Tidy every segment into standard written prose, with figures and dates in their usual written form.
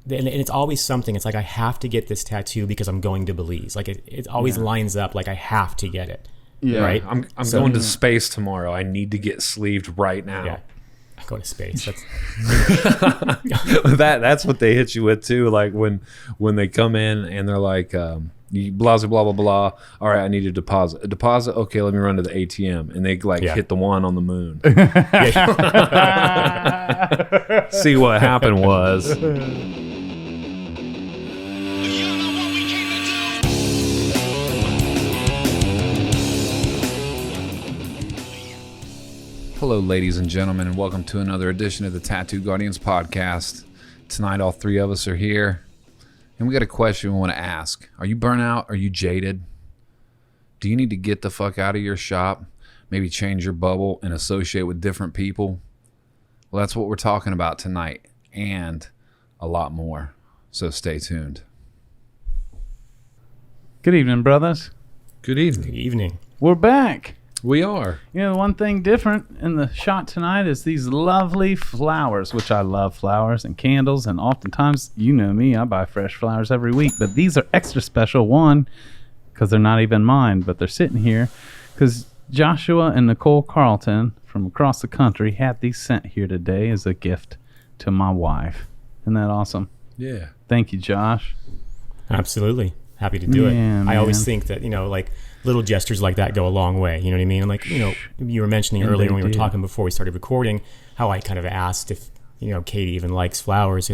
and it's always something. It's like, I have to get this tattoo because I'm going to Belize. Like it always lines up. Like I have to get it. Yeah. Right. I'm going to space tomorrow. I need to get sleeved right now. Yeah. I'm going to space. That's what they hit you with too. Like when they come in and they're like, blah, blah, blah, blah. All right, I need a deposit. A deposit? Okay, let me run to the ATM. And they hit the one on the moon. See, what happened was... Hello, ladies and gentlemen, and welcome to another edition of the Tattoo Guardians podcast. Tonight, all three of us are here, and we got a question we want to ask. Are you burnt out? Are you jaded? Do you need to get the fuck out of your shop? Maybe change your bubble and associate with different people? Well, that's what we're talking about tonight, and a lot more. So stay tuned. Good evening, brothers. Good evening. Good evening. We're back. We are. You know, one thing different in the shot tonight is these lovely flowers, which I love flowers and candles. And oftentimes, you know me, I buy fresh flowers every week. But these are extra special. One, because they're not even mine, but they're sitting here. Because Joshua and Nicole Carlton from across the country had these sent here today as a gift to my wife. Isn't that awesome? Yeah. Thank you, Josh. Absolutely. Happy to do it. Man. I always think that, like little gestures like that go a long way. You know what I mean? And like, you were mentioning earlier when we were talking before we started recording, how I kind of asked if, Katie even likes flowers.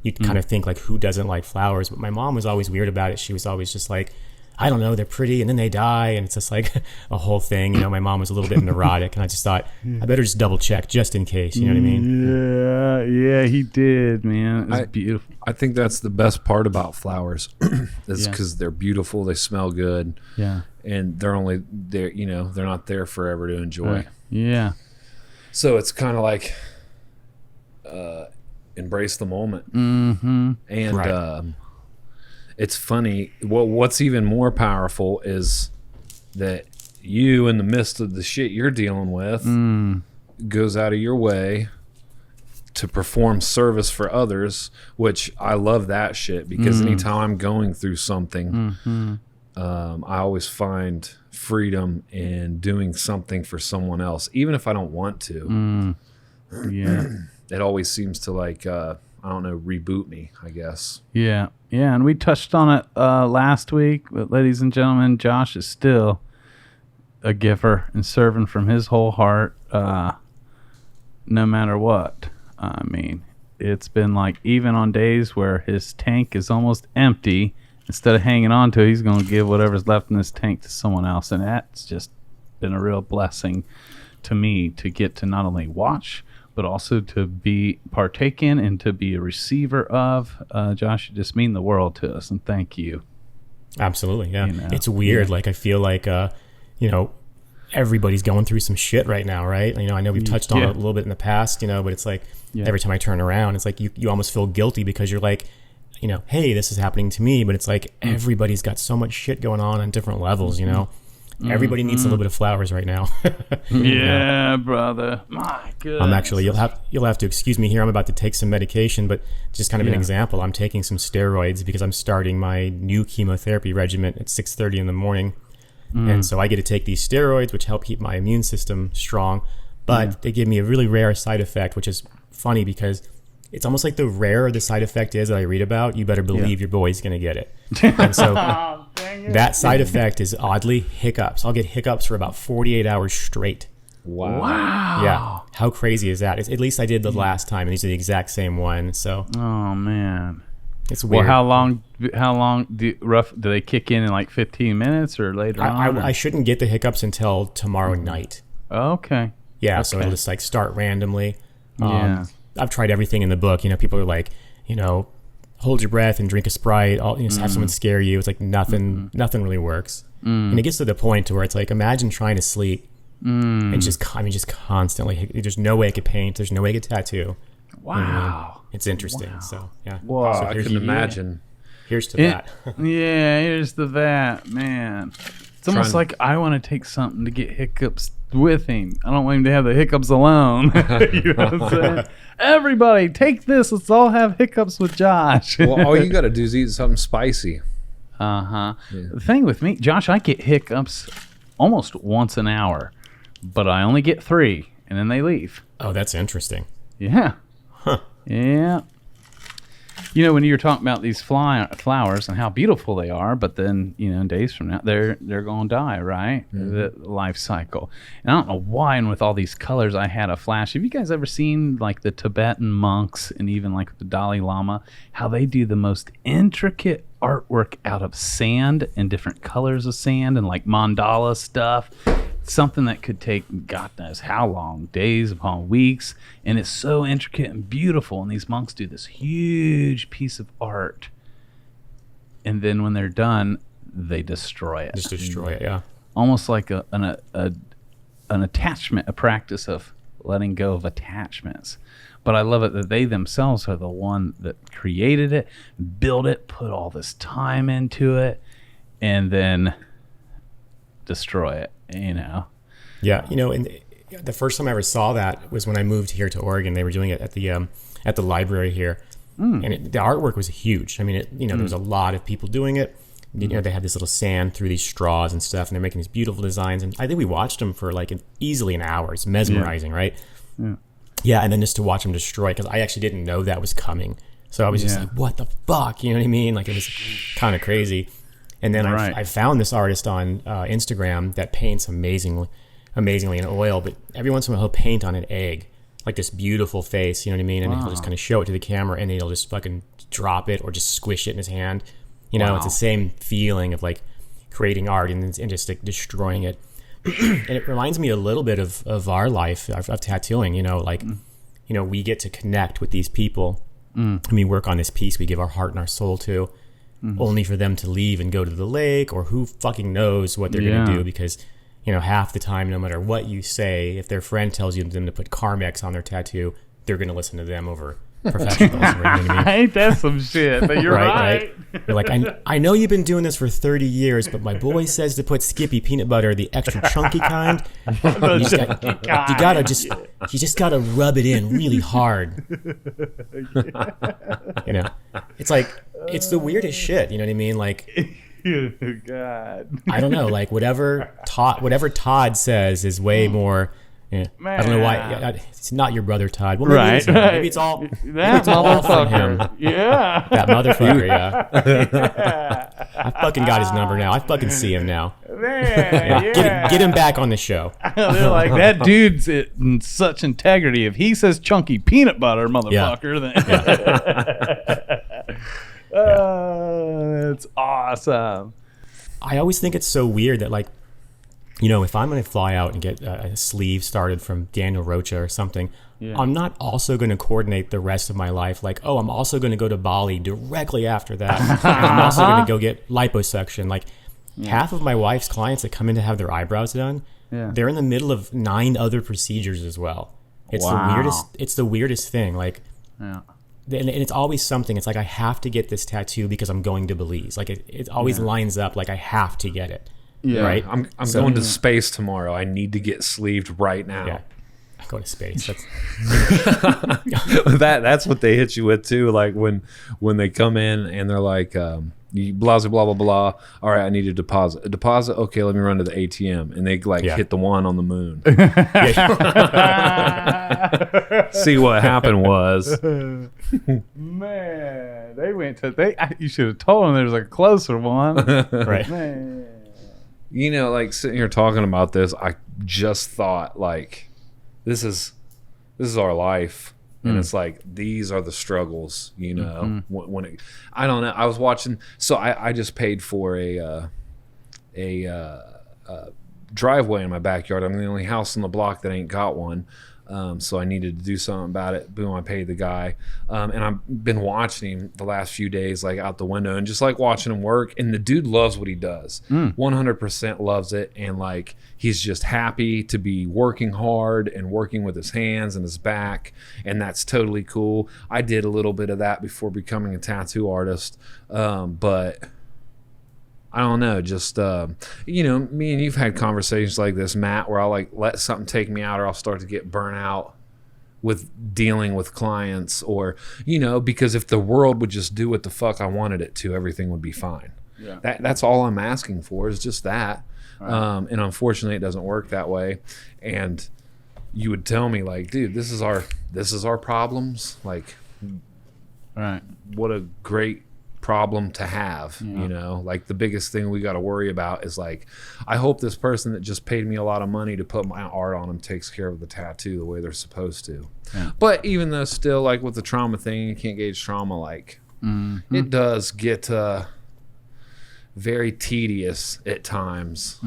You kind of think like, who doesn't like flowers? But my mom was always weird about it. She was always just like, I don't know, they're pretty and then they die. And it's just like a whole thing. My mom was a little bit neurotic and I just thought, I better just double check just in case. You know what I mean? Yeah, he did, man. It's beautiful. I think that's the best part about flowers is because they're beautiful. They smell good. Yeah. And they're not there forever to enjoy. Yeah. So it's kind of like embrace the moment. Mm-hmm. And it's funny. What's even more powerful is that you, in the midst of the shit you're dealing with, goes out of your way to perform service for others, which I love that shit because anytime I'm going through something, I always find freedom in doing something for someone else, even if I don't want to. Yeah. It always seems to reboot me, I guess. Yeah. Yeah. And we touched on it last week, but ladies and gentlemen, Josh is still a giver and serving from his whole heart, no matter what. I mean, it's been like, even on days where his tank is almost empty, instead of hanging on to it, he's going to give whatever's left in his tank to someone else. And that's just been a real blessing to me to get to not only watch, but also to be partake in and to be a receiver of. Josh, you just mean the world to us, and thank you. Absolutely, yeah. It's weird. Yeah. Like, I feel like, everybody's going through some shit right now, right? I know we've touched on it a little bit in the past, but it's like every time I turn around, it's like you almost feel guilty because you're like, hey, this is happening to me, but it's like everybody's got so much shit going on different levels, Everybody needs a little bit of flowers right now. Yeah, brother. My goodness. I'm actually, you'll have to excuse me here. I'm about to take some medication, but just kind of an example. I'm taking some steroids because I'm starting my new chemotherapy regimen at 6:30 in the morning. And so I get to take these steroids, which help keep my immune system strong. But they give me a really rare side effect, which is funny because it's almost like the rarer the side effect is that I read about, you better believe your boy's going to get it. And so that side effect is oddly hiccups. I'll get hiccups for about 48 hours straight. Wow. Yeah. How crazy is that? At least I did the last time, and these are the exact same one. So. Oh, man. It's weird. Well, how long do they kick in like 15 minutes or later on? I shouldn't get the hiccups until tomorrow night. Okay. Yeah, okay. So it'll just like start randomly. Yeah. I've tried everything in the book. People are like, hold your breath and drink a Sprite. Just have someone scare you. It's like nothing really works. And it gets to the point to where it's like, imagine trying to sleep and just constantly. There's no way I could paint. There's no way I could tattoo. Wow. It's interesting. Wow. So yeah. Wow. So I can imagine. Here's to that. Yeah, here's to that, man. It's almost like I want to take something to get hiccups with him. I don't want him to have the hiccups alone. You know what I'm saying? Everybody, take this. Let's all have hiccups with Josh. Well, all you got to do is eat something spicy. Yeah. The thing with me, Josh, I get hiccups almost once an hour, but I only get 3, and then they leave. Oh, that's interesting. Yeah. Yeah. You know, when you were talking about these flowers and how beautiful they are, but then, you know, days from now, they're going to die, right? The life cycle. And I don't know why, and with all these colors, I had a flash. Have you guys ever seen, like, the Tibetan monks and even, like, the Dalai Lama, how they do the most intricate artwork out of sand and different colors of sand and, like, mandala stuff? Something that could take God knows how long, days upon weeks, and it's so intricate and beautiful, and these monks do this huge piece of art, and then when they're done, they destroy it. Just destroy it, yeah. Almost like an attachment, a practice of letting go of attachments. But I love it that they themselves are the one that created it, built it, put all this time into it, and then destroy it. You know. Yeah, you know, and the first time I ever saw that was when I moved here to Oregon. They were doing it at the library here, and the artwork was huge. I mean, there was a lot of people doing it. You know, they had this little sand through these straws and stuff, and they're making these beautiful designs. And I think we watched them for like easily an hour. It's mesmerizing, right? Yeah, and then just to watch them destroy, because I actually didn't know that was coming. So I was just like, what the fuck? You know what I mean? Like, it was kind of crazy. And then I found this artist on Instagram that paints amazingly in oil, but every once in a while he'll paint on an egg, like this beautiful face, you know what I mean? And he'll just kind of show it to the camera, and he'll just fucking drop it or just squish it in his hand. You know, it's the same feeling of like creating art and just like destroying it. And it reminds me a little bit of our life, of tattooing, you know, like, you know, we get to connect with these people and we work on this piece we give our heart and our soul to. Only for them to leave and go to the lake, or who fucking knows what they're going to do, because, you know, half the time, no matter what you say, if their friend tells you them to put Carmex on their tattoo, they're going to listen to them over professionals. Right? You know what I mean? Ain't that some shit? But you're right. You're like, I know you've been doing this for 30 years, but my boy says to put Skippy peanut butter, the extra chunky kind. You just gotta rub it in really hard. You know, it's like, it's the weirdest shit. You know what I mean? Like, God, I don't know. Like, whatever Todd says is way more. Yeah. I don't know why. It's not your brother Todd. Well, maybe it's all. That motherfucker. Yeah. That motherfucker. Yeah. I fucking got his number now. I fucking see him now. Man, Get him back on the show. They're like, that dude's in such integrity. If he says chunky peanut butter, motherfucker, then. That's awesome. I always think it's so weird that, like, you know, if I'm going to fly out and get a sleeve started from Daniel Rocha or something, I'm not also going to coordinate the rest of my life. Like, oh, I'm also going to go to Bali directly after that. And I'm also going to go get liposuction. Like, half of my wife's clients that come in to have their eyebrows done, they're in the middle of 9 other procedures as well. It's the weirdest thing. Like, and it's always something. It's like, I have to get this tattoo because I'm going to Belize. Like, it always lines up. Like, I have to get it. Yeah, right. I'm going to space tomorrow. I need to get sleeved right now. Yeah, go to space. That's what they hit you with too. Like when they come in and they're like, blah blah blah blah. All right, I need a deposit. A deposit. Okay, let me run to the ATM, and they hit the one on the moon. See what happened was, man, they went to you should have told them there was a closer one, right? Man. You know, like sitting here talking about this, I just thought, like, this is our life, and it's like, these are the struggles. You know, I don't know. I was watching, so I just paid for a driveway in my backyard. I'm the only house in the block that ain't got one. So I needed to do something about it. Boom, I paid the guy. And I've been watching him the last few days, like out the window, and just like watching him work. And the dude loves what he does. 100% loves it. And like, he's just happy to be working hard and working with his hands and his back. And that's totally cool. I did a little bit of that before becoming a tattoo artist. But I don't know, just me and you've had conversations like this, Matt, where I'll like let something take me out, or I'll start to get burnt out with dealing with clients, or because if the world would just do what the fuck I wanted it to, everything would be fine. Yeah. That's all I'm asking for, is just that. Right. And unfortunately, it doesn't work that way. And you would tell me like, dude, this is our problems. Like, right. What a great problem to have. Like the biggest thing we got to worry about is like, I hope this person that just paid me a lot of money to put my art on them takes care of the tattoo the way they're supposed to. Yeah. But even though still, like with the trauma thing, you can't gauge trauma, like it does get very tedious at times.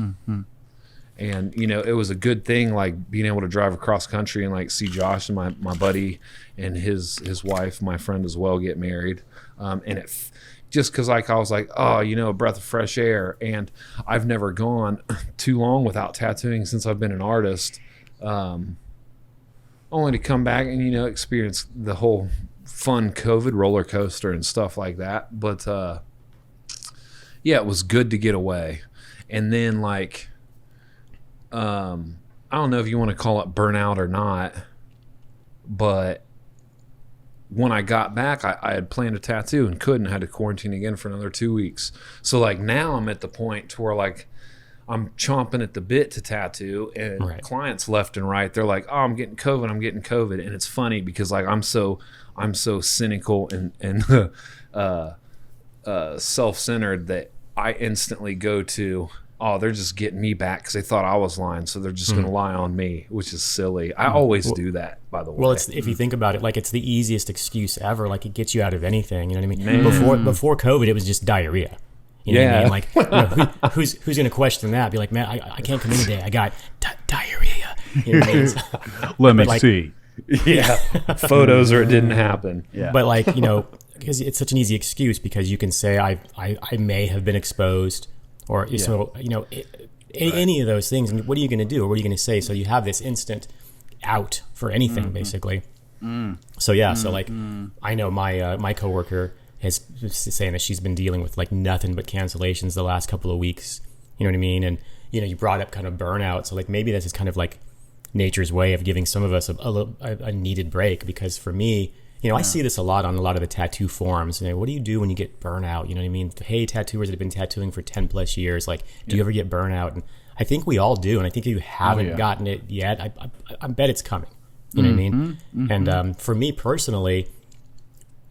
And it was a good thing, like being able to drive across country and like see Josh and my buddy and his wife, my friend as well, get married. And it just because like I was like, a breath of fresh air. And I've never gone too long without tattooing since I've been an artist, only to come back and experience the whole fun COVID roller coaster and stuff like that. But yeah, it was good to get away. And then like I don't know if you want to call it burnout or not, but when I got back, I had planned a tattoo and couldn't, had to quarantine again for another 2 weeks. So like now I'm at the point to where like I'm chomping at the bit to tattoo, and clients left and right, they're like, I'm getting COVID. And it's funny because like I'm so cynical and self-centered that I instantly go to, they're just getting me back because they thought I was lying, so they're just going to lie on me, which is silly. I always do that, by the way. Well, if you think about it, like it's the easiest excuse ever. Like it gets you out of anything. You know what I mean? Man. Before COVID, it was just diarrhea. You know what I mean? Like who's going to question that? Be like, man, I can't come in today. I got diarrhea. You know what I mean? Let me see. Yeah, photos or it didn't happen. Yeah. But like because it's such an easy excuse, because you can say I may have been exposed. Or any of those things. I mean, what are you going to do? Or what are you going to say? So you have this instant out for anything, basically. So yeah, so like I know my coworker is saying that she's been dealing with like nothing but cancellations the last couple of weeks. You know what I mean? And you brought up kind of burnout. So like maybe this is kind of like nature's way of giving some of us a needed break. Because for me, I see this a lot on a lot of the tattoo forums. What do you do when you get burnout? You know what I mean? Hey, tattooers that have been tattooing for 10 plus years, like, do you ever get burnout? And I think we all do. And I think if you haven't gotten it yet, I bet it's coming. You know what I mean? And for me personally,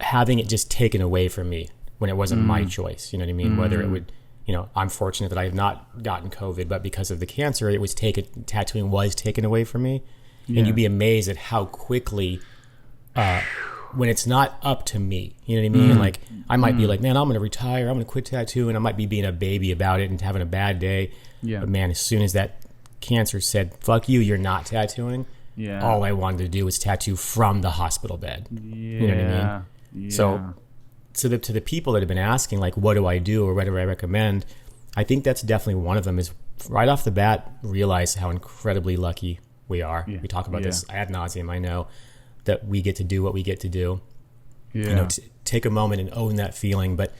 having it just taken away from me when it wasn't my choice, you know what I mean? Whether it would, I'm fortunate that I have not gotten COVID, but because of the cancer, tattooing was taken away from me. Yeah. And you'd be amazed at how quickly, when it's not up to me, you know what I mean? Like I might be like, man, I'm going to retire. I'm going to quit tattooing. I might be being a baby about it and having a bad day. Yeah. But man, as soon as that cancer said, fuck you, you're not tattooing. Yeah. All I wanted to do was tattoo from the hospital bed. Yeah. You know what I mean? Yeah. So to the people that have been asking, like, what do I do or what do I recommend? I think that's definitely one of them, is right off the bat, realize how incredibly lucky we are. Yeah. We talk about this ad nauseum, I know, that we get to do what we get to do. Yeah. Take a moment and own that feeling, but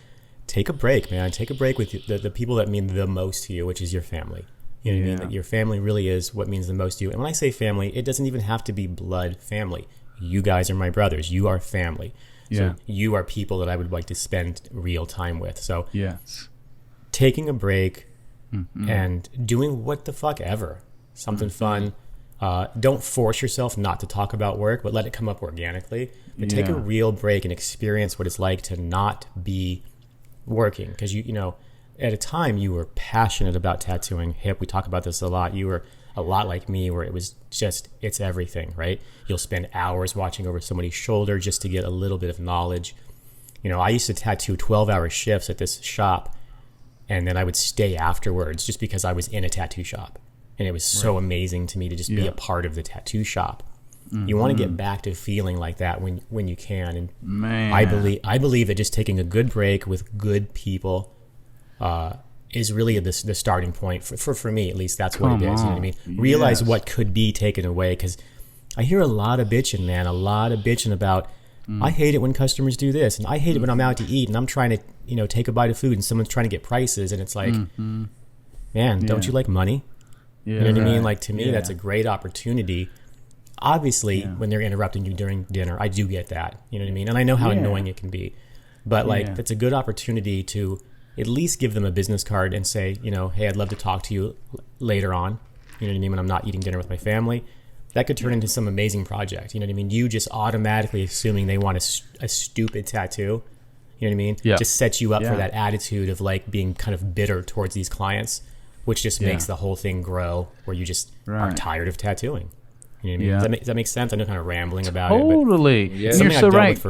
take a break, man. Take a break with the people that mean the most to you, which is your family. You know what I mean? That your family really is what means the most to you. And when I say family, it doesn't even have to be blood family. You guys are my brothers. You are family. So you are people that I would like to spend real time with. So taking a break and doing what the fuck ever. Something fun. Don't force yourself not to talk about work, but let it come up organically. But take a real break and experience what it's like to not be working. Because at a time you were passionate about tattooing hip. We talk about this a lot. You were a lot like me, where it was just, it's everything, right? You'll spend hours watching over somebody's shoulder just to get a little bit of knowledge. I used to tattoo 12-hour shifts at this shop, and then I would stay afterwards just because I was in a tattoo shop. And it was so amazing to me to just be a part of the tattoo shop. You want to get back to feeling like that when you can. And man, I believe that just taking a good break with good people is really the starting point for me, at least. That's what it is. You know what I mean? Realize what could be taken away, because I hear a lot of bitching, man. A lot of bitching about I hate it when customers do this, and I hate it when I'm out to eat and I'm trying to, take a bite of food and someone's trying to get prices, and it's like, man, don't you like money? Yeah, you know what I mean? Like, to me, that's a great opportunity. Obviously, when they're interrupting you during dinner, I do get that. You know what I mean? And I know how annoying it can be. But, like, it's a good opportunity to at least give them a business card and say, hey, I'd love to talk to you later on. You know what I mean? When I'm not eating dinner with my family. That could turn into some amazing project. You know what I mean? You just automatically assuming they want a stupid tattoo. You know what I mean? Yeah. Just sets you up for that attitude of, like, being kind of bitter towards these clients, which just makes the whole thing grow, where you just are tired of tattooing. You know what I mean? Does that make sense? I know, kind of rambling about it. Totally. Yeah. You're so right.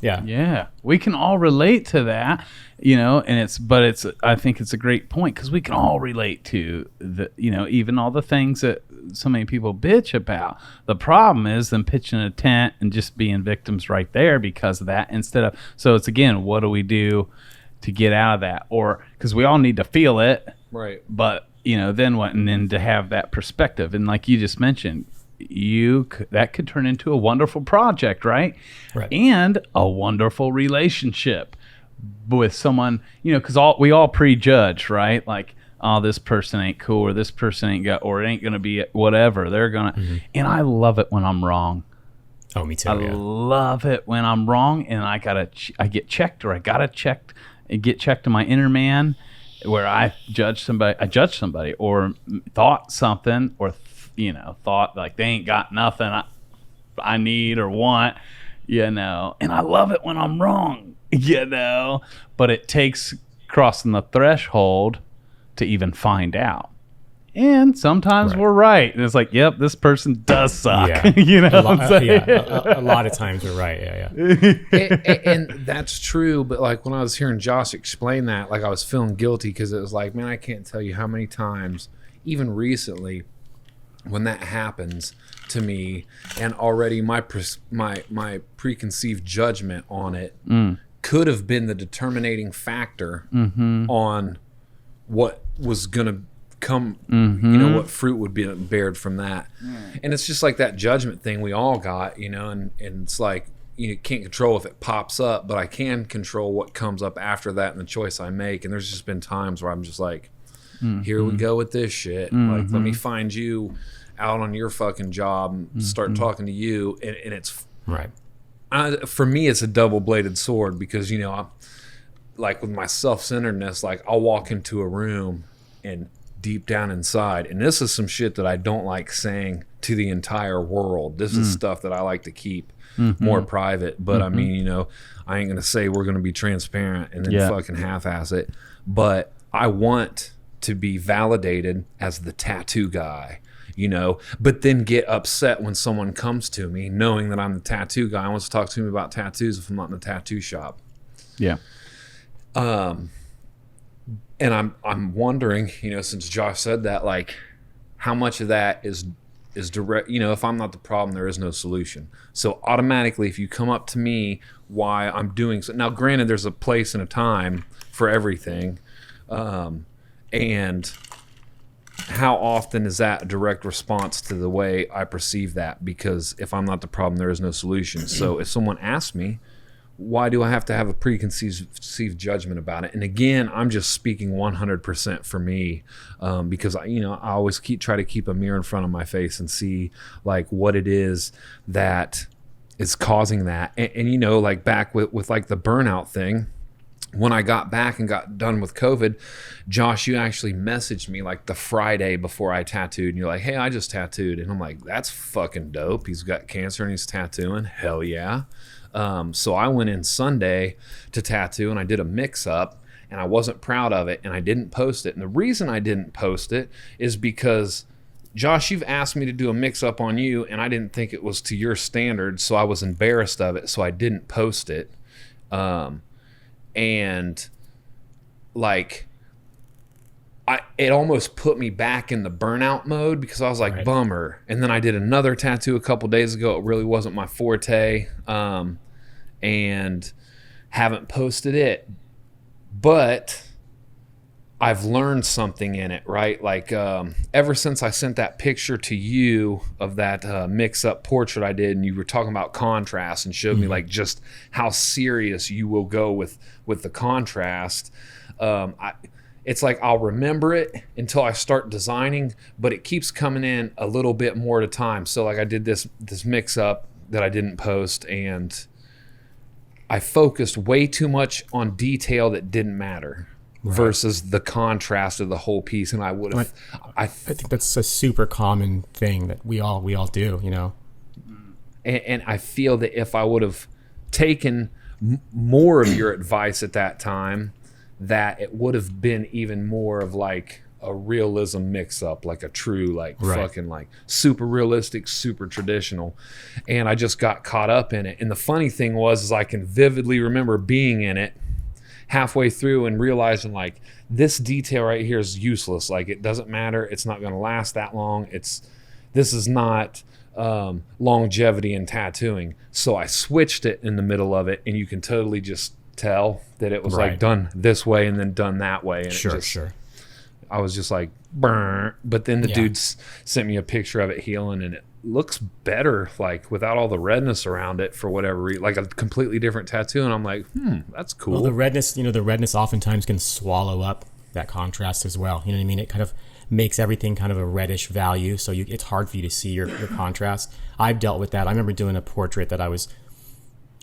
Yeah. We can all relate to that, and I think it's a great point, because we can all relate to even all the things that so many people bitch about. The problem is them pitching a tent and just being victims right there because of that, so it's, again, what do we do to get out of that? Or, because we all need to feel it. Right. But, then what? And then to have that perspective. And like you just mentioned, that could turn into a wonderful project, right? And a wonderful relationship with someone, because we all prejudge, right? Like, oh, this person ain't cool, or this person ain't or it ain't gonna be whatever they're gonna. And I love it when I'm wrong. Oh, me too. I love it when I'm wrong, and I get checked, or I gotta get checked in my inner man, where I judge somebody, or thought something, or thought like they ain't got nothing I need or want, and I love it when I'm wrong, but it takes crossing the threshold to even find out. And sometimes we're right, and it's like, yep, this person does suck. A lot of times we're right. And that's true. But, like, when I was hearing Josh explain that, like, I was feeling guilty, because it was like, man, I can't tell you how many times, even recently, when that happens to me, and already my preconceived judgment on it could have been the determining factor on what was going to come, what fruit would be bared from that. And it's just like that judgment thing we all got, and it's like, you can't control if it pops up, but I can control what comes up after that and the choice I make. And there's just been times where I'm just like, here we go with this shit. Like, let me find you out on your fucking job and start talking to you. And it's for me, it's a double-bladed sword, because, like, with my self-centeredness, like, I'll walk into a room and deep down inside, and this is some shit that I don't like saying to the entire world. This is stuff that I like to keep more private. But I mean, I ain't gonna say we're gonna be transparent and then fucking half-ass it. But I want to be validated as the tattoo guy, but then get upset when someone comes to me knowing that I'm the tattoo guy and wants to talk to me about tattoos if I'm not in the tattoo shop. And I'm wondering, since Josh said that, like, how much of that is direct, if I'm not the problem, there is no solution. So automatically, if you come up to me why I'm doing so, now granted, there's a place and a time for everything, and how often is that a direct response to the way I perceive that? Because if I'm not the problem, there is no solution. So if someone asks me, why do I have to have a preconceived judgment about it? And again, I'm just speaking 100% for me, because I always try to keep a mirror in front of my face and see, like, what it is that is causing that. And like, back with like the burnout thing, when I got back and got done with COVID, Josh, you actually messaged me like the Friday before I tattooed, and you're like, hey, I just tattooed. And I'm like, that's fucking dope. He's got cancer and he's tattooing. Hell yeah. So I went in Sunday to tattoo, and I did a mix-up, and I wasn't proud of it, and I didn't post it. And the reason I didn't post it is because, Josh, you've asked me to do a mix-up on you, and I didn't think it was to your standards, so I was embarrassed of it, so I didn't post it. And, like, it almost put me back in the burnout mode, because I was like, bummer. And then I did another tattoo a couple days ago. It really wasn't my forte, and haven't posted it. But I've learned something in it, right? Like ever since I sent that picture to you of that mix-up portrait I did, and you were talking about contrast and showed me like just how serious you will go with the contrast. It's like I'll remember it until I start designing, but it keeps coming in a little bit more at a time. So like I did this mix-up that I didn't post, and I focused way too much on detail that didn't matter. Right. Versus the contrast of the whole piece, and I would have. I think that's a super common thing that we all do, you know. And I feel that if I would have taken more of your advice at that time, that it would have been even more of like a realism mix-up, like a true, like fucking like super realistic, super traditional. And I just got caught up in it. And the funny thing was, I can vividly remember being in it halfway through and realizing like this detail right here is useless. Like it doesn't matter. It's not going to last that long. This is not longevity in tattooing. So I switched it in the middle of it, and you can totally just tell that it was like done this way and then done that way. And sure. I was just like, burn. But then the dudes sent me a picture of it healing, and it looks better, like without all the redness around it for whatever reason, like a completely different tattoo. And I'm like, that's cool. Well, the redness oftentimes can swallow up that contrast as well. You know what I mean? It kind of makes everything kind of a reddish value, so it's hard for you to see your contrast. I've dealt with that. I remember doing a portrait that I was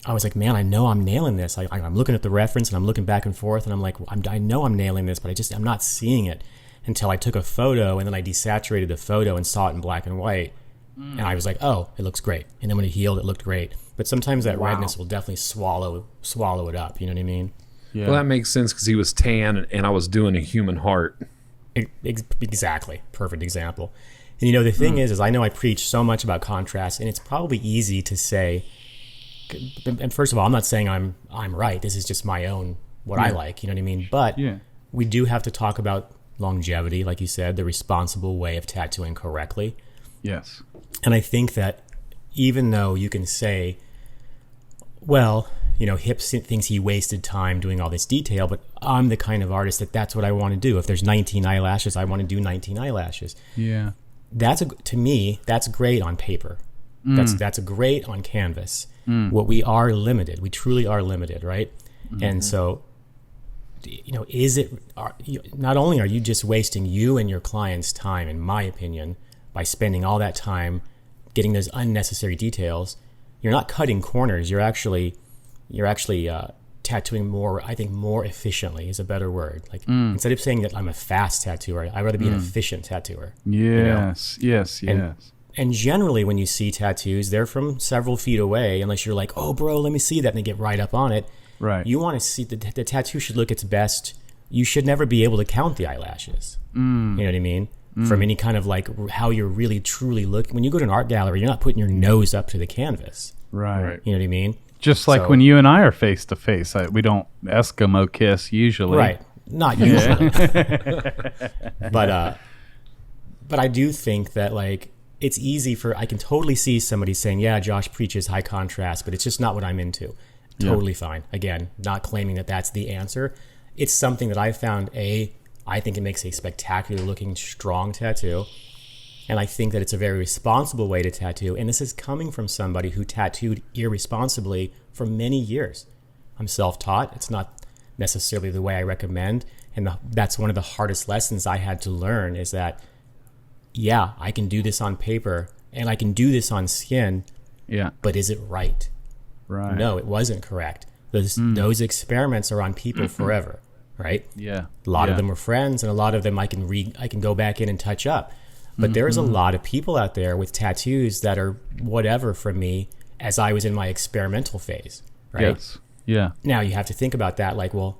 like, man, I know I'm nailing this. I'm looking at the reference and I'm looking back and forth, and I'm like, I know I'm nailing this, but I'm not seeing it until I took a photo, and then I desaturated the photo and saw it in black and white. And I was like, oh, it looks great. And then when it healed, it looked great. But sometimes that redness will definitely swallow it up. You know what I mean? Yeah. Well, that makes sense because he was tan and I was doing a human heart. Exactly. Perfect example. And, you know, the thing is I know I preach so much about contrast, and it's probably easy to say, and first of all, I'm not saying I'm right. This is just my own, what I like. You know what I mean? But we do have to talk about longevity, like you said, the responsible way of tattooing correctly. Yes. And I think that even though you can say, well, you know, Hip thinks he wasted time doing all this detail, but I'm the kind of artist that's what I want to do. If there's 19 eyelashes, I want to do 19 eyelashes. Yeah. To me, that's great on paper. That's great on canvas. What we are limited. We truly are limited, right? And so, you know, not only are you just wasting you and your client's time, in my opinion, by spending all that time getting those unnecessary details, you're not cutting corners. You're actually tattooing more. I think more efficiently is a better word. Like instead of saying that I'm a fast tattooer, I'd rather be an efficient tattooer. Yes, you know? yes. And generally, when you see tattoos, they're from several feet away. Unless you're like, oh, bro, let me see that, and they get right up on it. Right. You want to see the tattoo should look its best. You should never be able to count the eyelashes. You know what I mean? From any kind of like how you're really truly looking. When you go to an art gallery, you're not putting your nose up to the canvas. Right. You know what I mean? Just like when you and I are face to face, we don't Eskimo kiss usually. Right. Not usually. But I do think that like it's easy I can totally see somebody saying, yeah, Josh preaches high contrast, but it's just not what I'm into. Totally fine. Again, not claiming that that's the answer. It's something that I found I think it makes a spectacular looking, strong tattoo. And I think that it's a very responsible way to tattoo. And this is coming from somebody who tattooed irresponsibly for many years. I'm self-taught. It's not necessarily the way I recommend. And that's one of the hardest lessons I had to learn is that, yeah, I can do this on paper and I can do this on skin. Yeah. But is it right? Right. No, it wasn't correct. Those experiments are on people forever. Right? Yeah. A lot of them were friends, and a lot of them I can go back in and touch up. But there's a lot of people out there with tattoos that are whatever from me as I was in my experimental phase. Right? Yes. Yeah. Now you have to think about that like, well,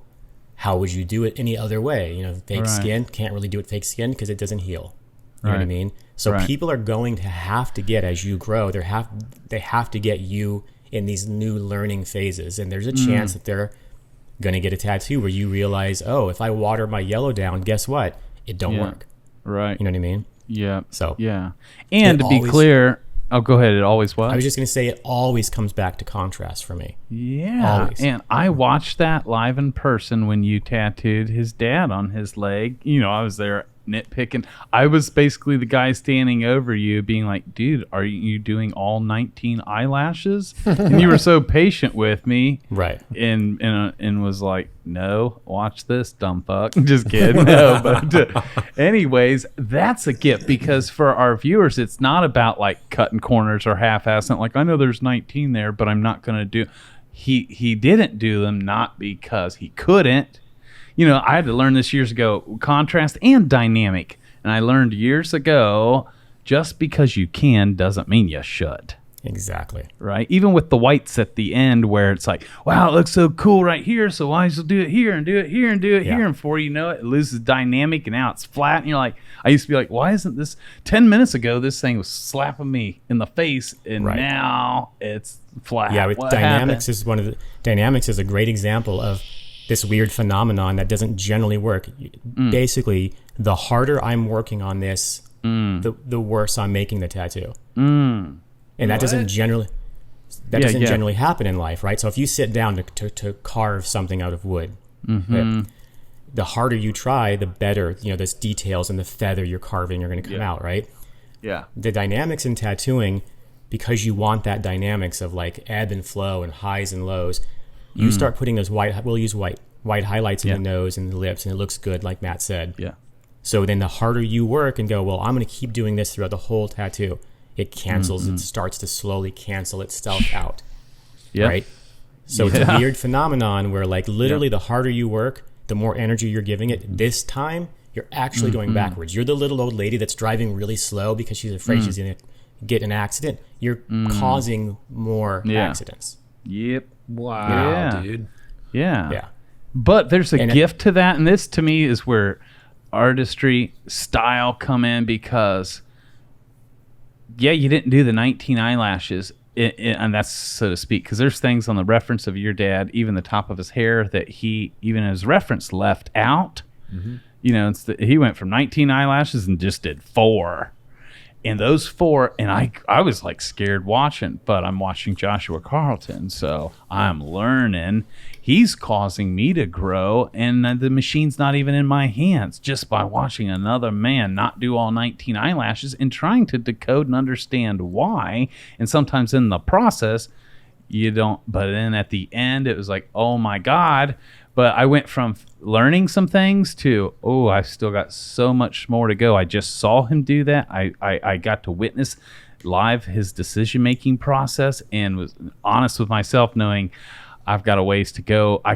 how would you do it any other way? You know, fake skin, can't really do it fake skin because it doesn't heal. You know what I mean? So people are going to have to get, as you grow, they have to get you in these new learning phases. And there's a chance that they're going to get a tattoo where you realize, oh, if I water my yellow down, guess what? It don't work. Right. You know what I mean? Yeah. So yeah. And to be clear, Oh, go ahead. It always was? I was just going to say it always comes back to contrast for me. Yeah. Always. And I watched that live in person when you tattooed his dad on his leg. I was there nitpicking. I was basically the guy standing over you being like, dude, are you doing all 19 eyelashes? And you were so patient with me. Right. And was like, no, watch this, dumb fuck. Just kidding. No, but anyways, that's a gift, because for our viewers, it's not about like cutting corners or half-assing. Like, I know there's 19 there, but I'm not going to do. He didn't do them, not because he couldn't. I had to learn this years ago, contrast and dynamic. And I learned years ago, just because you can doesn't mean you should. Exactly. Right? Even with the whites at the end, where it's like, wow, it looks so cool right here, so why don't you do it here and do it here and do it here? And before you know it, it loses dynamic, and now it's flat. And you're like, I used to be like, why isn't this 10 minutes ago, this thing was slapping me in the face, and now it's flat. Yeah, with dynamics dynamics is a great example of this weird phenomenon that doesn't generally work. Basically, the harder I'm working on this, the worse I'm making the tattoo. And that doesn't generally generally happen in life, right? So if you sit down to carve something out of wood, the harder you try, the better, those details and the feather you're carving are going to come out, right? Yeah. The dynamics in tattooing, because you want that dynamics of like ebb and flow and highs and lows, you start putting those we'll use white highlights in the nose and the lips, and it looks good, like Matt said. Yeah. So then the harder you work and go, well, I'm going to keep doing this throughout the whole tattoo, it cancels, it starts to slowly cancel itself out. Right? So it's a weird phenomenon where like literally the harder you work, the more energy you're giving it. This time, you're actually going backwards. You're the little old lady that's driving really slow because she's afraid she's going to get in an accident. You're causing more accidents. Yep. Wow, dude. Yeah. But there's a gift to that, and this to me is where artistry style come in, because you didn't do the 19 eyelashes, and that's so to speak, because there's things on the reference of your dad, even the top of his hair, that he even his reference left out. He went from 19 eyelashes and just did 4. And those 4, and I was like scared watching, but I'm watching Joshua Carlton, so I'm learning. He's causing me to grow, and the machine's not even in my hands, just by watching another man not do all 19 eyelashes and trying to decode and understand why. And sometimes in the process, you don't, but then at the end, it was like, oh my God. But I went from learning some things to, I've still got so much more to go. I just saw him do that. I got to witness live his decision-making process, and was honest with myself, knowing I've got a ways to go. I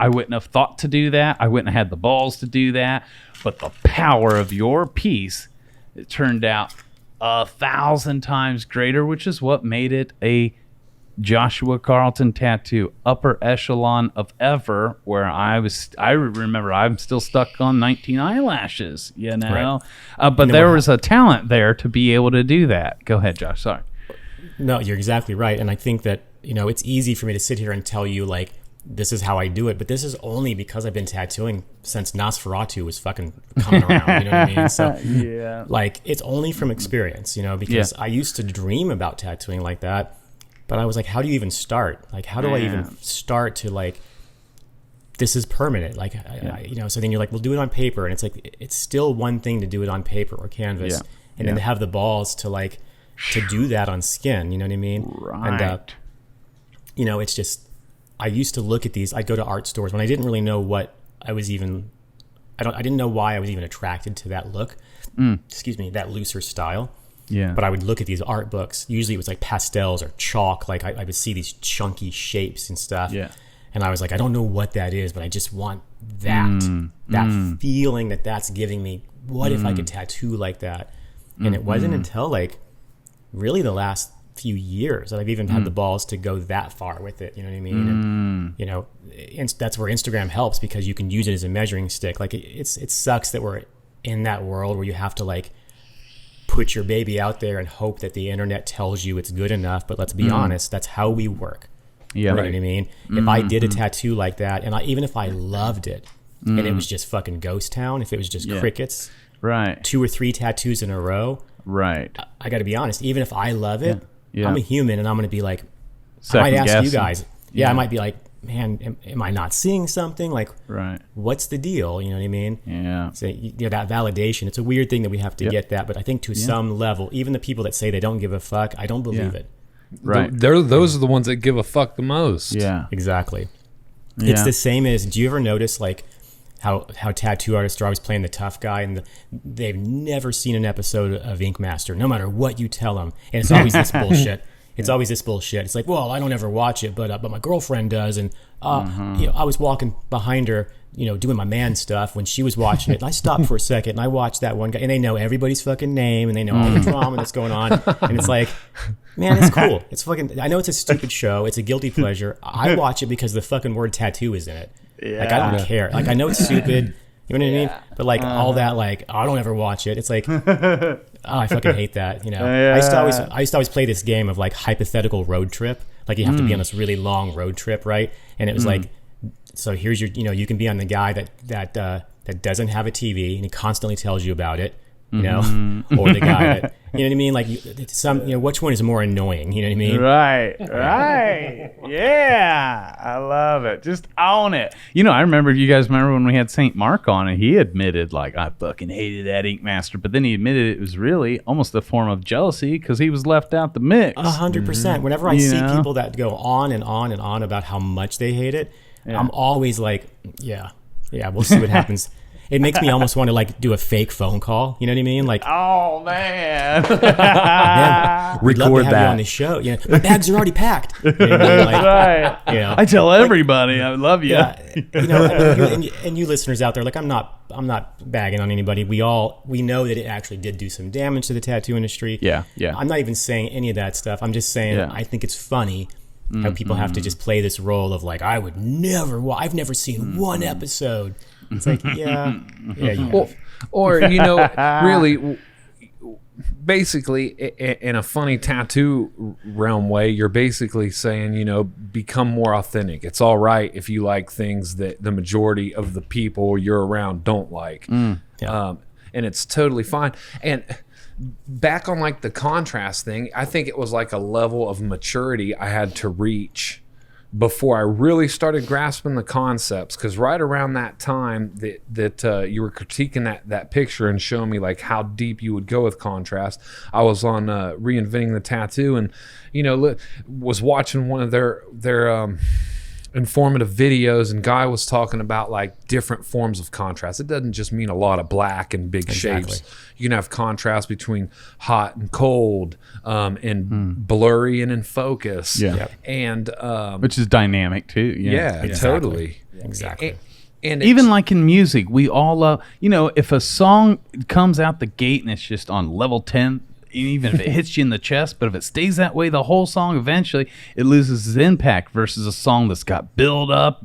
wouldn't have thought to do that. I wouldn't have had the balls to do that. But the power of your piece, it turned out 1,000 times greater, which is what made it a Joshua Carlton tattoo, upper echelon of ever, where I remember I'm still stuck on 19 eyelashes, Right. But there was a talent there to be able to do that. Go ahead, Josh. Sorry. No, you're exactly right. And I think that, it's easy for me to sit here and tell you like, this is how I do it, but this is only because I've been tattooing since Nosferatu was fucking coming around, you know what I mean? So like, it's only from experience, because I used to dream about tattooing like that. But I was like, how do you even start? Like, how do I even start to like, this is permanent. Like, so then you're like, we'll do it on paper. And it's like, it's still one thing to do it on paper or canvas. And then to have the balls to like, to do that on skin, you know what I mean? Right. And, it's just, I used to look at these, I'd go to art stores when I didn't really know what I was even, I didn't know why I was even attracted to that look. That looser style. Yeah. But I would look at these art books. Usually it was like pastels or chalk. Like I would see these chunky shapes and stuff. Yeah. And I was like, I don't know what that is, but I just want that feeling that's giving me. What if I could tattoo like that? And it wasn't until like really the last few years that I've even had the balls to go that far with it. You know what I mean? And, that's where Instagram helps, because you can use it as a measuring stick. Like it sucks that we're in that world where you have to like put your baby out there and hope that the internet tells you it's good enough. But let's be honest, that's how we work. Yeah, you know what I mean? If I did a tattoo like that, and even if I loved it, and it was just fucking ghost town, if it was just crickets, right, 2 or 3 tattoos in a row, Right. I got to be honest. Even if I love it, Yeah. I'm a human, and I'm going to be like, Second I might ask guessing. you guys. Yeah, I might be like, man, am I not seeing something? Like, Right. what's the deal? You know what I mean? Yeah. So, that validation, it's a weird thing that we have to get that. But I think to some level, even the people that say they don't give a fuck, I don't believe it. Right. Those are the ones that give a fuck the most. Yeah. Exactly. Yeah. It's the same as, do you ever notice like how tattoo artists are always playing the tough guy, and they've never seen an episode of Ink Master, no matter what you tell them. And it's always this bullshit. It's always this bullshit. It's like, well, I don't ever watch it, but my girlfriend does, and I was walking behind her, doing my man stuff when she was watching it. And I stopped for a second and I watched that one guy, and they know everybody's fucking name, and they know all the drama that's going on, and it's like, man, it's cool. It's fucking. I know it's a stupid show. It's a guilty pleasure. I watch it because the fucking word tattoo is in it. Yeah. Like, I don't care. Like, I know it's stupid. You know what I mean? But like all that, like, I don't ever watch it. It's like, I fucking hate that. I used to always play this game of like hypothetical road trip. Like, you have to be on this really long road trip, right? And it was like, so here's your, you can be on the guy that doesn't have a TV and he constantly tells you about it, or the guy that, you know what I mean? Like, which one is more annoying? You know what I mean? Right. Yeah. I love it. Just own it. I remember, you guys remember when we had St. Mark on, and he admitted, like, I fucking hated that Ink Master. But then he admitted it was really almost a form of jealousy because he was left out the mix. 100%. Whenever I see people that go on and on and on about how much they hate it, I'm always like, yeah, we'll see what happens. It makes me almost want to like do a fake phone call. You know what I mean? Like, oh man, we'd love to have you on the show. My bags are already packed. You know what I mean? Like, right. I tell everybody I love you. Yeah, and you listeners out there, like, I'm not bagging on anybody. We know that it actually did do some damage to the tattoo industry. Yeah. I'm not even saying any of that stuff. I'm just saying I think it's funny how people have to just play this role of like, I would never. I've never seen one episode. It's like, or really, basically, in a funny tattoo realm way, you're basically saying, become more authentic. It's all right if you like things that the majority of the people you're around don't like, and it's totally fine. And back on like the contrast thing, I think it was like a level of maturity I had to reach before I really started grasping the concepts, because right around that time that you were critiquing that picture and showing me like how deep you would go with contrast, I was on Reinventing the Tattoo, and was watching one of their informative videos, and Guy was talking about like different forms of contrast. It doesn't just mean a lot of black and big shapes. You can have contrast between hot and cold, and blurry and in focus. And which is dynamic too. Totally. Exactly. And even like in music, we all love, if a song comes out the gate and it's just on level 10, even if it hits you in the chest, but if it stays that way the whole song, eventually it loses its impact versus a song that's got build up,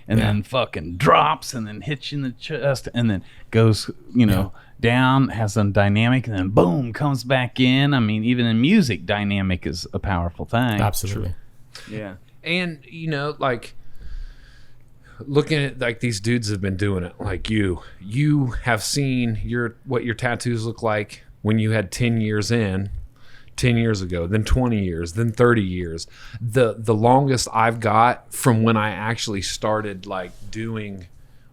and then fucking drops and then hits you in the chest and then goes, down, has some dynamic, and then boom, comes back in. I mean, even in music, dynamic is a powerful thing. Absolutely. Yeah. And, like, looking at like these dudes have been doing it, like you have seen what your tattoos look like when you had 10 years ago, then 20 years, then 30 years. The longest I've got from when I actually started like doing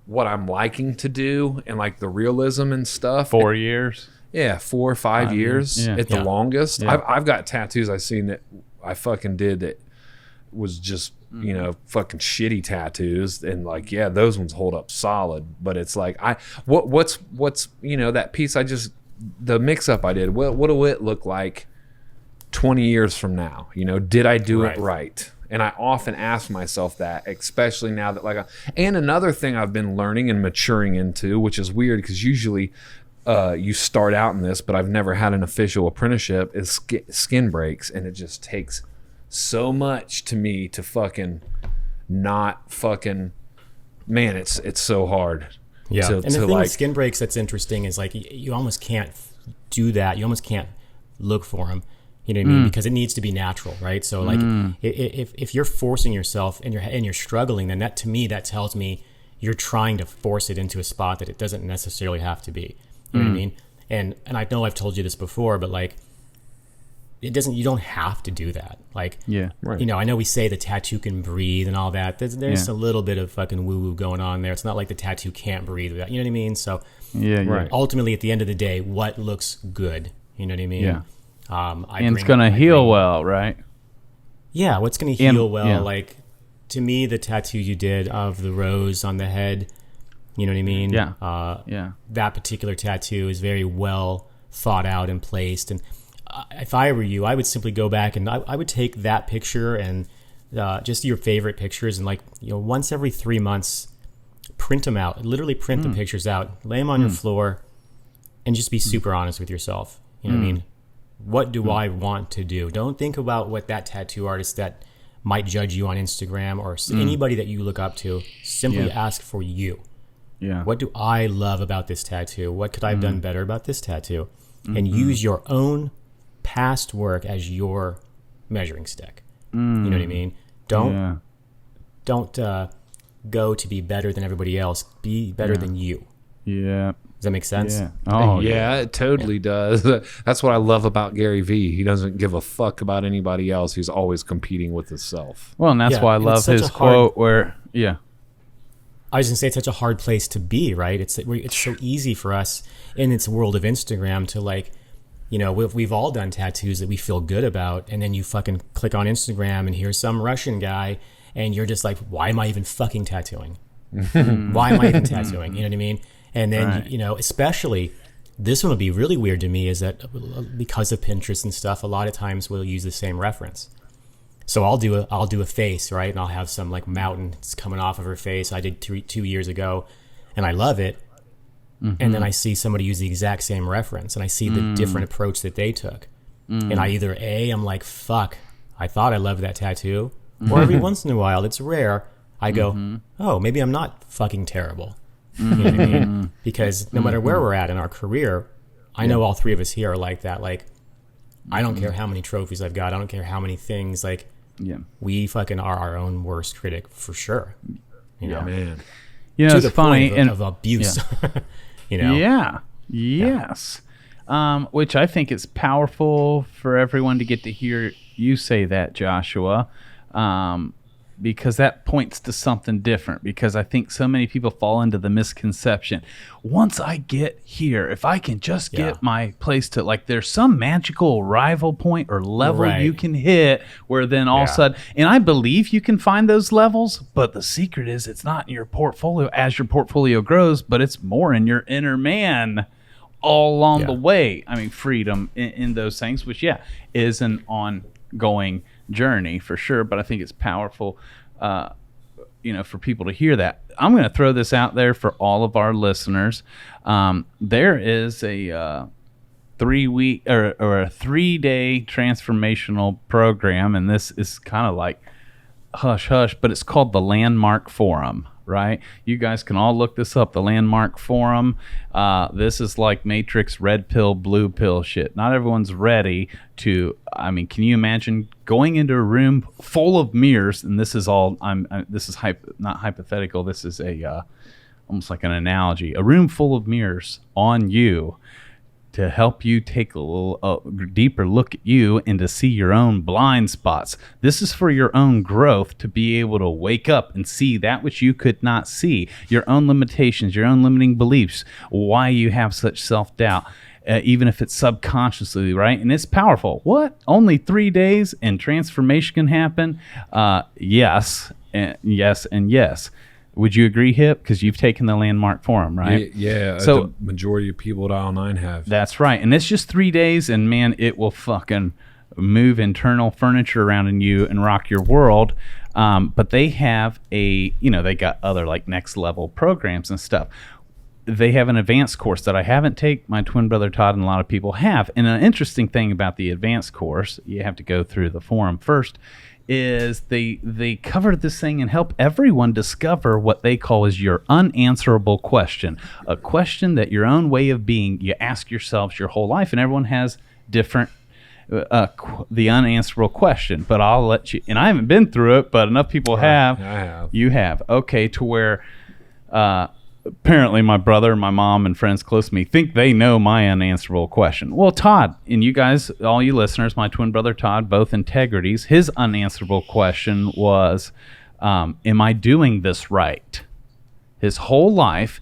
what I'm liking to do and like the realism and stuff. 4 years? Yeah, 4 or 5 years at the longest. Yeah. I've got tattoos I've seen that I fucking did that was just, fucking shitty tattoos, and like, those ones hold up solid. But it's like, what's that piece the mix up I did, what will it look like 20 years from now? Did I do it right? And I often ask myself that, especially now that and another thing I've been learning and maturing into, which is weird because usually you start out in this, but I've never had an official apprenticeship, is skin breaks. And it just takes so much to me to fucking not fucking, man, it's so hard. Yeah, and the thing with skin breaks that's interesting is like you almost can't do that. You almost can't look for them. You know what I mean? Because it needs to be natural, right? So like if you're forcing yourself and you're struggling, then that, to me, that tells me you're trying to force it into a spot that it doesn't necessarily have to be. You know what I mean? And I know I've told you this before, but like, you don't have to do that. Like, Right. you know, I know we say the tattoo can breathe and all that. There's a little bit of fucking woo woo going on there. It's not like the tattoo can't breathe without, you know what I mean? So Right. ultimately at the end of the day, what looks good? You know what I mean? Yeah. And it's going to heal well, right? Yeah. What's going to heal well? Yeah. Like, to me, the tattoo you did of the rose on the head, you know what I mean? Yeah. That particular tattoo is very well thought out and placed. And if I were you, I would simply go back and I would take that picture and just your favorite pictures and, like, you know, once every 3 months, print them out. Literally print the pictures out, lay them on your floor, and just be super honest with yourself. You know what I mean? What do I want to do? Don't think about what that tattoo artist that might judge you on Instagram or anybody that you look up to. Simply ask for you. Yeah. What do I love about this tattoo? What could I have done better about this tattoo? And use your own past work as your measuring stick. You know what I mean? Don't go to be better than everybody else. Be better than you. Yeah. Does that make sense? Yeah. Oh, yeah, it totally does. That's what I love about Gary Vee. He doesn't give a fuck about anybody else. He's always competing with himself. Well, and that's why I love his quote where, I was going to say, it's such a hard place to be, right? It's so easy for us in this world of Instagram to, like, you know, we've all done tattoos that we feel good about, and then you fucking click on Instagram and here's some Russian guy, and you're just like, why am I even fucking tattooing? Why am I even tattooing? You know what I mean? And then, you know, especially, this one would be really weird to me, is that because of Pinterest and stuff, a lot of times we'll use the same reference. So I'll do a face, right? And I'll have some, like, mountains coming off of her face. I did 2 years ago, and I love it. And then I see somebody use the exact same reference, and I see the different approach that they took. And I either I'm like, fuck, I thought I loved that tattoo. Or every once in a while, it's rare, I go, oh, maybe I'm not fucking terrible. You know what I mean? Because no matter where we're at in our career, I know all three of us here are like that. Like, I don't care how many trophies I've got. I don't care how many things. Like, we fucking are our own worst critic for sure. You know, man. You know, it's funny of abuse. You know. Yeah. Yes. Which I think is powerful for everyone to get to hear you say that, Joshua. Because that points to something different. Because I think so many people fall into the misconception. Once I get here, if I can just get my place to, like, there's some magical arrival point or level you can hit where then all of a sudden, and I believe you can find those levels, but the secret is it's not in your portfolio as your portfolio grows, but it's more in your inner man all along the way. I mean, freedom in those things, which is an ongoing journey for sure, but I think it's powerful for people to hear that. I'm going to throw this out there for all of our listeners. There is a 3-week or a 3-day transformational program, and this is kind of like hush hush, but it's called the Landmark Forum. Right? You guys can all look this up, the Landmark Forum. This is like Matrix red pill, blue pill shit. Not everyone's ready to, I mean, can you imagine going into a room full of mirrors? And this is all, this is not hypothetical. This is almost like an analogy. A room full of mirrors on you to help you take a little deeper look at you and to see your own blind spots. This is for your own growth, to be able to wake up and see that which you could not see, your own limitations, your own limiting beliefs, why you have such self-doubt, even if it's subconsciously, right? And it's powerful. What? Only 3 days and transformation can happen? Yes, and yes, and yes. Would you agree, Hip? Because you've taken the Landmark Forum, right? Yeah. So the majority of people at Aisle 9 have. That's right. And it's just 3 days, and man, it will fucking move internal furniture around in you and rock your world. But they have they got other, like, next level programs and stuff. They have an advanced course that I haven't taken. My twin brother Todd and a lot of people have. And an interesting thing about the advanced course, you have to go through the forum first, is they cover this thing and help everyone discover what they call is your unanswerable question. A question that your own way of being, you ask yourselves your whole life, and everyone has different the unanswerable question. But I'll let you, and I haven't been through it, but enough people have. I have. You have. Okay, to where apparently my brother, my mom, and friends close to me think they know my unanswerable question. Well, Todd, and you guys, all you listeners, my twin brother Todd, both integrities, his unanswerable question was, am I doing this right? His whole life,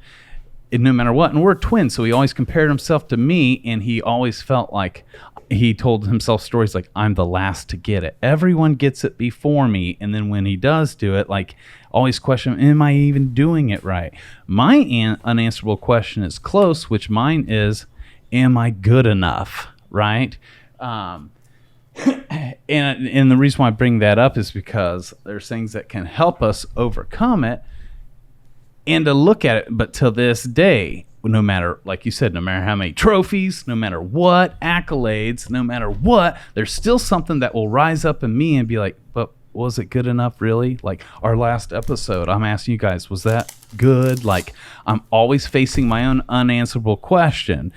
and no matter what, and we're twins, so he always compared himself to me, and he always felt like, he told himself stories like, I'm the last to get it. Everyone gets it before me. And then when he does do it, like, always question, am I even doing it right? My unanswerable question is close, which mine is, am I good enough? Right? And the reason why I bring that up is because there's things that can help us overcome it and to look at it. But to this day, no matter, like you said, no matter how many trophies, no matter what accolades, no matter what, there's still something that will rise up in me and be like, but was it good enough, really? Like our last episode, I'm asking you guys, was that good? Like, I'm always facing my own unanswerable question.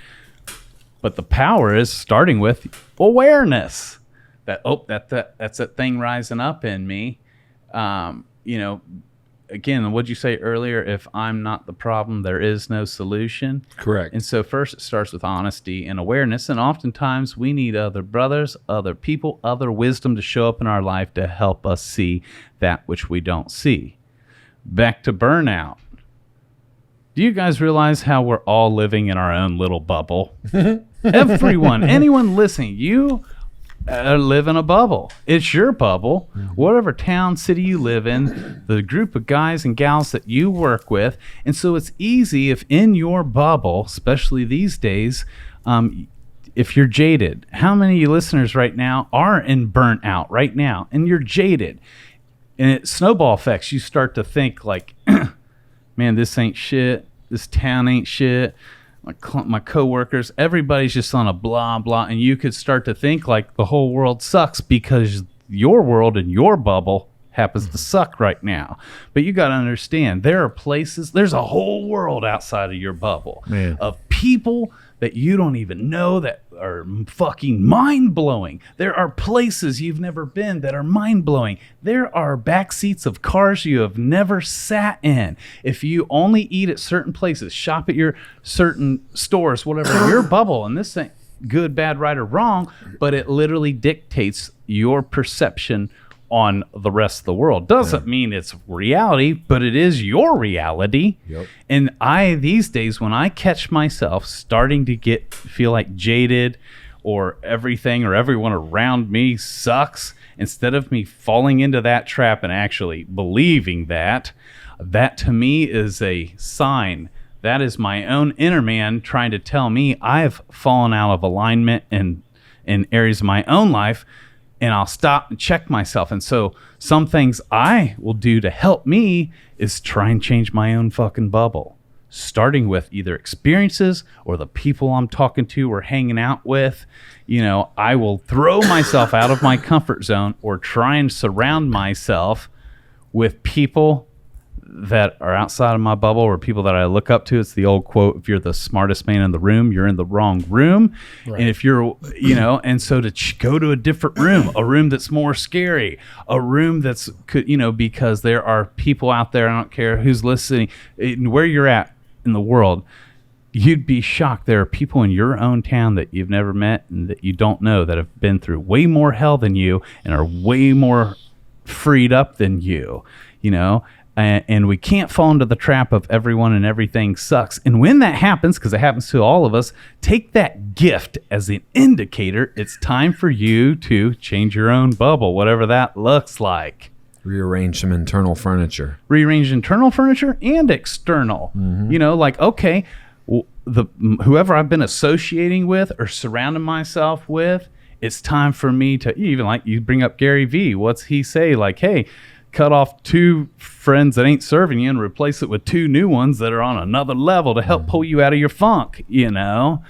But the power is starting with awareness. That's that thing rising up in me. Again, what'd you say earlier? If I'm not the problem, there is no solution. Correct. And so first it starts with honesty and awareness. And oftentimes we need other brothers, other people, other wisdom to show up in our life to help us see that which we don't see. Back to burnout. Do you guys realize how we're all living in our own little bubble? Everyone, anyone listening, you live in a bubble. It's your bubble. Whatever town, city you live in, the group of guys and gals that you work with. And so it's easy if in your bubble, especially these days, if you're jaded. How many of you listeners right now are in burnout right now? And you're jaded. And it snowball effects. You start to think like, man, this ain't shit. This town ain't shit. My coworkers, everybody's just on a blah, blah. And you could start to think like the whole world sucks because your world and your bubble happens to suck right now. But you got to understand, there are places, there's a whole world outside of your bubble of people that you don't even know that are fucking mind-blowing. There are places you've never been that are mind-blowing. There are back seats of cars you have never sat in. If you only eat at certain places, shop at your certain stores, whatever, your bubble, and this ain't good, bad, right, or wrong, but it literally dictates your perception on the rest of the world. Doesn't mean it's reality, but it is your reality. Yep. And these days, when I catch myself starting to feel like jaded or everything or everyone around me sucks, instead of me falling into that trap and actually believing that to me is a sign. That is my own inner man trying to tell me I've fallen out of alignment in areas of my own life. And I'll stop and check myself. And so some things I will do to help me is try and change my own fucking bubble, starting with either experiences or the people I'm talking to or hanging out with. I will throw myself out of my comfort zone or try and surround myself with people that are outside of my bubble or people that I look up to. It's the old quote, if you're the smartest man in the room, you're in the wrong room. Right. And if you're, and so to go to a different room, a room that's more scary, a room that's, because there are people out there, I don't care who's listening, where you're at in the world, you'd be shocked. There are people in your own town that you've never met and that you don't know that have been through way more hell than you and are way more freed up than you, And we can't fall into the trap of everyone and everything sucks. And when that happens, because it happens to all of us, take that gift as an indicator. It's time for you to change your own bubble, whatever that looks like. Rearrange some internal furniture. Rearrange internal furniture and external. Mm-hmm. Okay, whoever I've been associating with or surrounding myself with, it's time for me to, even you bring up Gary Vee. What's he say? Hey, cut off 2 friends that ain't serving you and replace it with 2 new ones that are on another level to help pull you out of your funk, And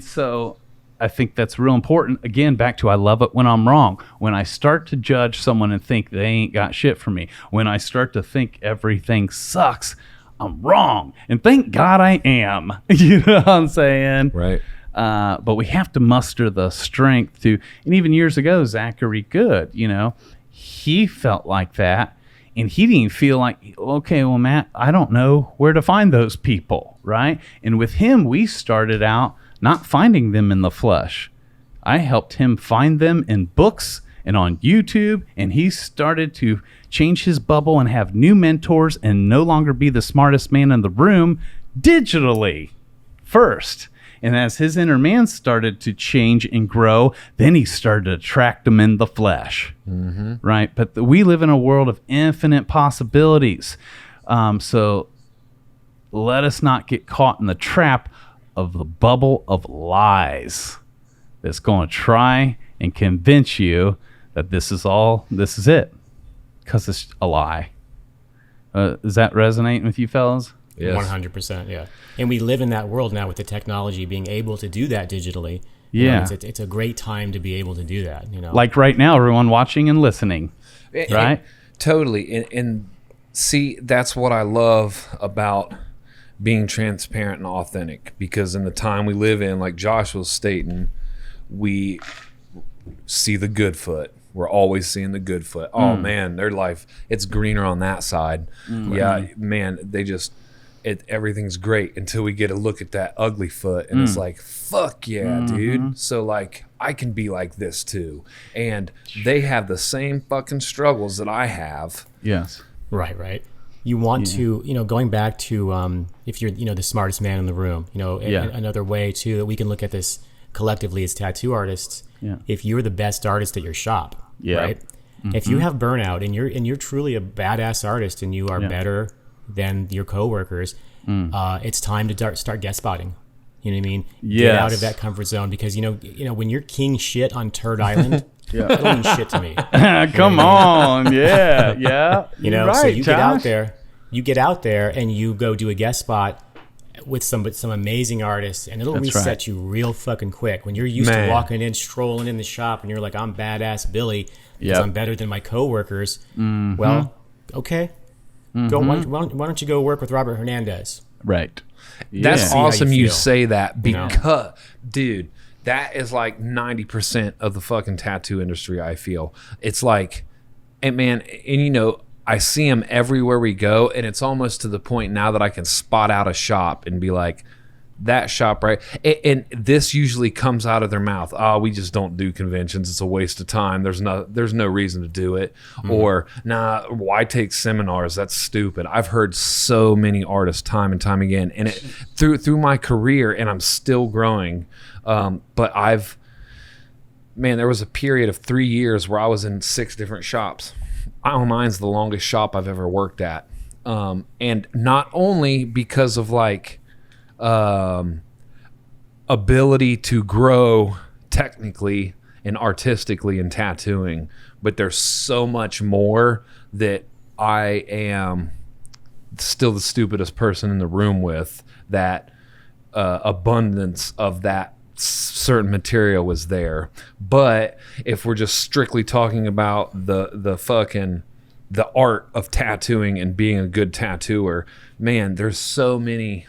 so I think that's real important. Again, back to I love it when I'm wrong. When I start to judge someone and think they ain't got shit for me, when I start to think everything sucks, I'm wrong. And thank God I am. You know what I'm saying? Right. But we have to muster the strength and even years ago, Zachary Good, he felt like that, And he didn't feel like, okay, well, Matt, I don't know where to find those people, right? And with him, we started out not finding them in the flesh. I helped him find them in books and on YouTube, and he started to change his bubble and have new mentors and no longer be the smartest man in the room digitally first. And as his inner man started to change and grow, then he started to attract them in the flesh, right? But we live in a world of infinite possibilities. So let us not get caught in the trap of the bubble of lies that's going to try and convince you that this is it, because it's a lie. Is that resonating with you fellas? Yes. 100%, yeah. And we live in that world now with the technology being able to do that digitally. Yeah. It's a great time to be able to do that, Like right now, everyone watching and listening, right? Totally. And see, that's what I love about being transparent and authentic, because in the time we live in, like Josh was stating, we see the good foot. We're always seeing the good foot. Oh man, their life, it's greener on that side. Yeah, man, everything's great until we get a look at that ugly foot, and it's like, fuck yeah, dude. So like, I can be like this too. And they have the same fucking struggles that I have. Yes. Right. You want to, going back to if you're, the smartest man in the room, another way too that we can look at this collectively as tattoo artists. Yeah. If you're the best artist at your shop, right? If you have burnout and you're truly a badass artist and you are better than your coworkers, it's time to start guest spotting. You know what I mean? Yes. Get out of that comfort zone, because when you're king shit on Turd Island, it don't mean shit to me. Come on, yeah. Right, so you Josh. get out there and you go do a guest spot with some amazing artists, and it'll reset you real fucking quick. When you're used to walking in, strolling in the shop, and you're like, I'm badass Billy because I'm better than my coworkers. Well, okay. Go. Why don't you go work with Robert Hernandez? Right. That's awesome you say that, because, dude, that is like 90% of the fucking tattoo industry, I feel. It's like, and man, and I see them everywhere we go, and it's almost to the point now that I can spot out a shop and be like, that shop, right? And this usually comes out of their mouth. Oh, we just don't do conventions. It's a waste of time. There's no reason to do it. Or, nah, why take seminars? That's stupid. I've heard so many artists time and time again, and through my career, and I'm still growing. But there was a period of 3 years where I was in 6 different shops. Mine's the longest shop I've ever worked at. And not only because of like ability to grow technically and artistically in tattooing, but there's so much more that I am still the stupidest person in the room with, that abundance of that certain material was there. But if we're just strictly talking about the art of tattooing and being a good tattooer, man, there's so many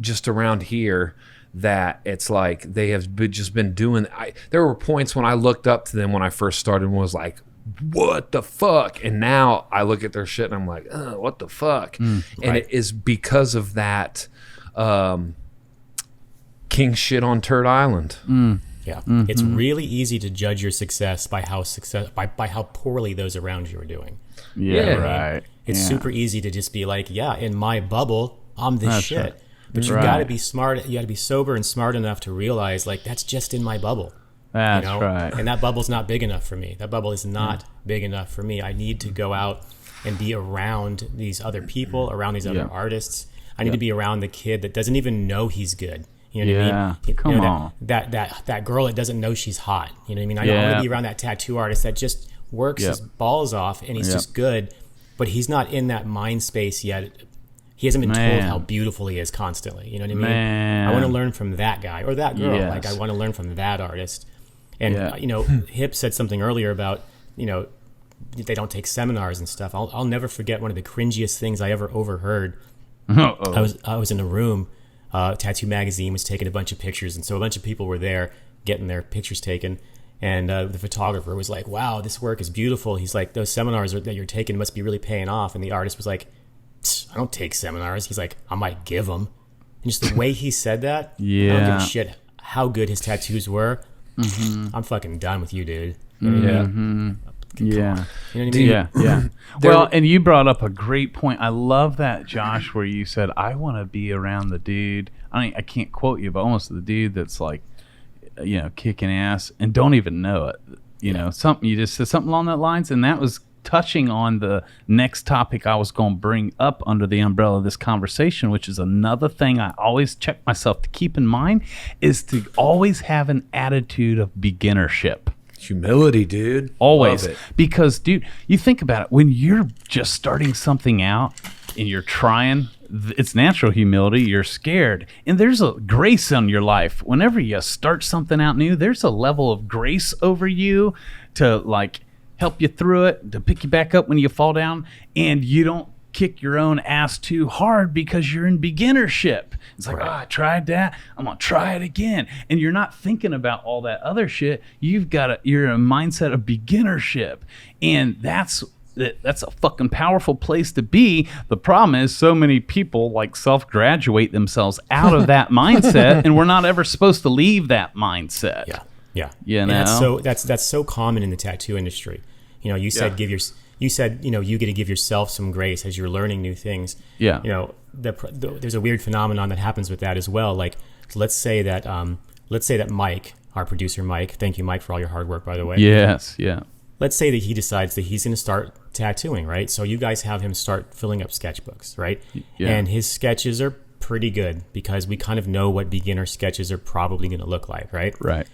just around here that it's like they have just been doing. There were points when I looked up to them when I first started and was like, what the fuck? And now I look at their shit and I'm like, what the fuck? And it is because of that king shit on Turd Island. Yeah. It's really easy to judge your success by how poorly those around you are doing. Yeah, right. It's super easy to just be like, in my bubble, I'm this shit. Right. But you got to be smart. You got to be sober and smart enough to realize, like, that's just in my bubble. That's right. And that bubble's not big enough for me. That bubble is not big enough for me. I need to go out and be around these other people, around these other artists. I need to be around the kid that doesn't even know he's good. You know what I mean? Come on. That girl that doesn't know she's hot. You know what I mean? I want to be around that tattoo artist that just works his balls off, and he's just good, but he's not in that mind space yet. He hasn't been told how beautiful he is constantly. You know what I mean? I want to learn from that guy or that girl. Yes. Like, I want to learn from that artist. And, Hip said something earlier about, they don't take seminars and stuff. I'll never forget one of the cringiest things I ever overheard. I was in a room. Tattoo Magazine was taking a bunch of pictures, and so a bunch of people were there getting their pictures taken. And the photographer was like, wow, this work is beautiful. He's like, those seminars that you're taking must be really paying off. And the artist was like, I don't take seminars. He's like, I might give them. And just the way he said that, I don't give a shit how good his tattoos were. I'm fucking done with you, dude. You know what I mean? Yeah. You know what I mean? Yeah. Well, and you brought up a great point. I love that, Josh, where you said, I want to be around the dude. I can't quote you, but almost the dude that's like, kicking ass and don't even know it. Something you just said something along that lines, and that was touching on the next topic I was going to bring up under the umbrella of this conversation, which is another thing I always check myself to keep in mind, is to always have an attitude of beginnership. Humility, dude. Always. Because, dude, you think about it. When you're just starting something out and you're trying, it's natural humility. You're scared. And there's a grace in your life. Whenever you start something out new, there's a level of grace over you to, like, help you through it, to pick you back up when you fall down. And you don't kick your own ass too hard because you're in beginnership. It's like, I tried that, I'm gonna try it again. And you're not thinking about all that other shit. You're in a mindset of beginnership. And that's a fucking powerful place to be. The problem is so many people like self-graduate themselves out of that mindset, and we're not ever supposed to leave that mindset. Yeah. And that's so common in the tattoo industry. You said you get to give yourself some grace as you're learning new things. Yeah. There's a weird phenomenon that happens with that as well. Like, let's say that Mike, our producer Mike, thank you Mike for all your hard work, by the way. Yes. Yeah. Let's say that he decides that he's going to start tattooing, right? So you guys have him start filling up sketchbooks, right? Yeah. And his sketches are pretty good because we kind of know what beginner sketches are probably going to look like, right? Right.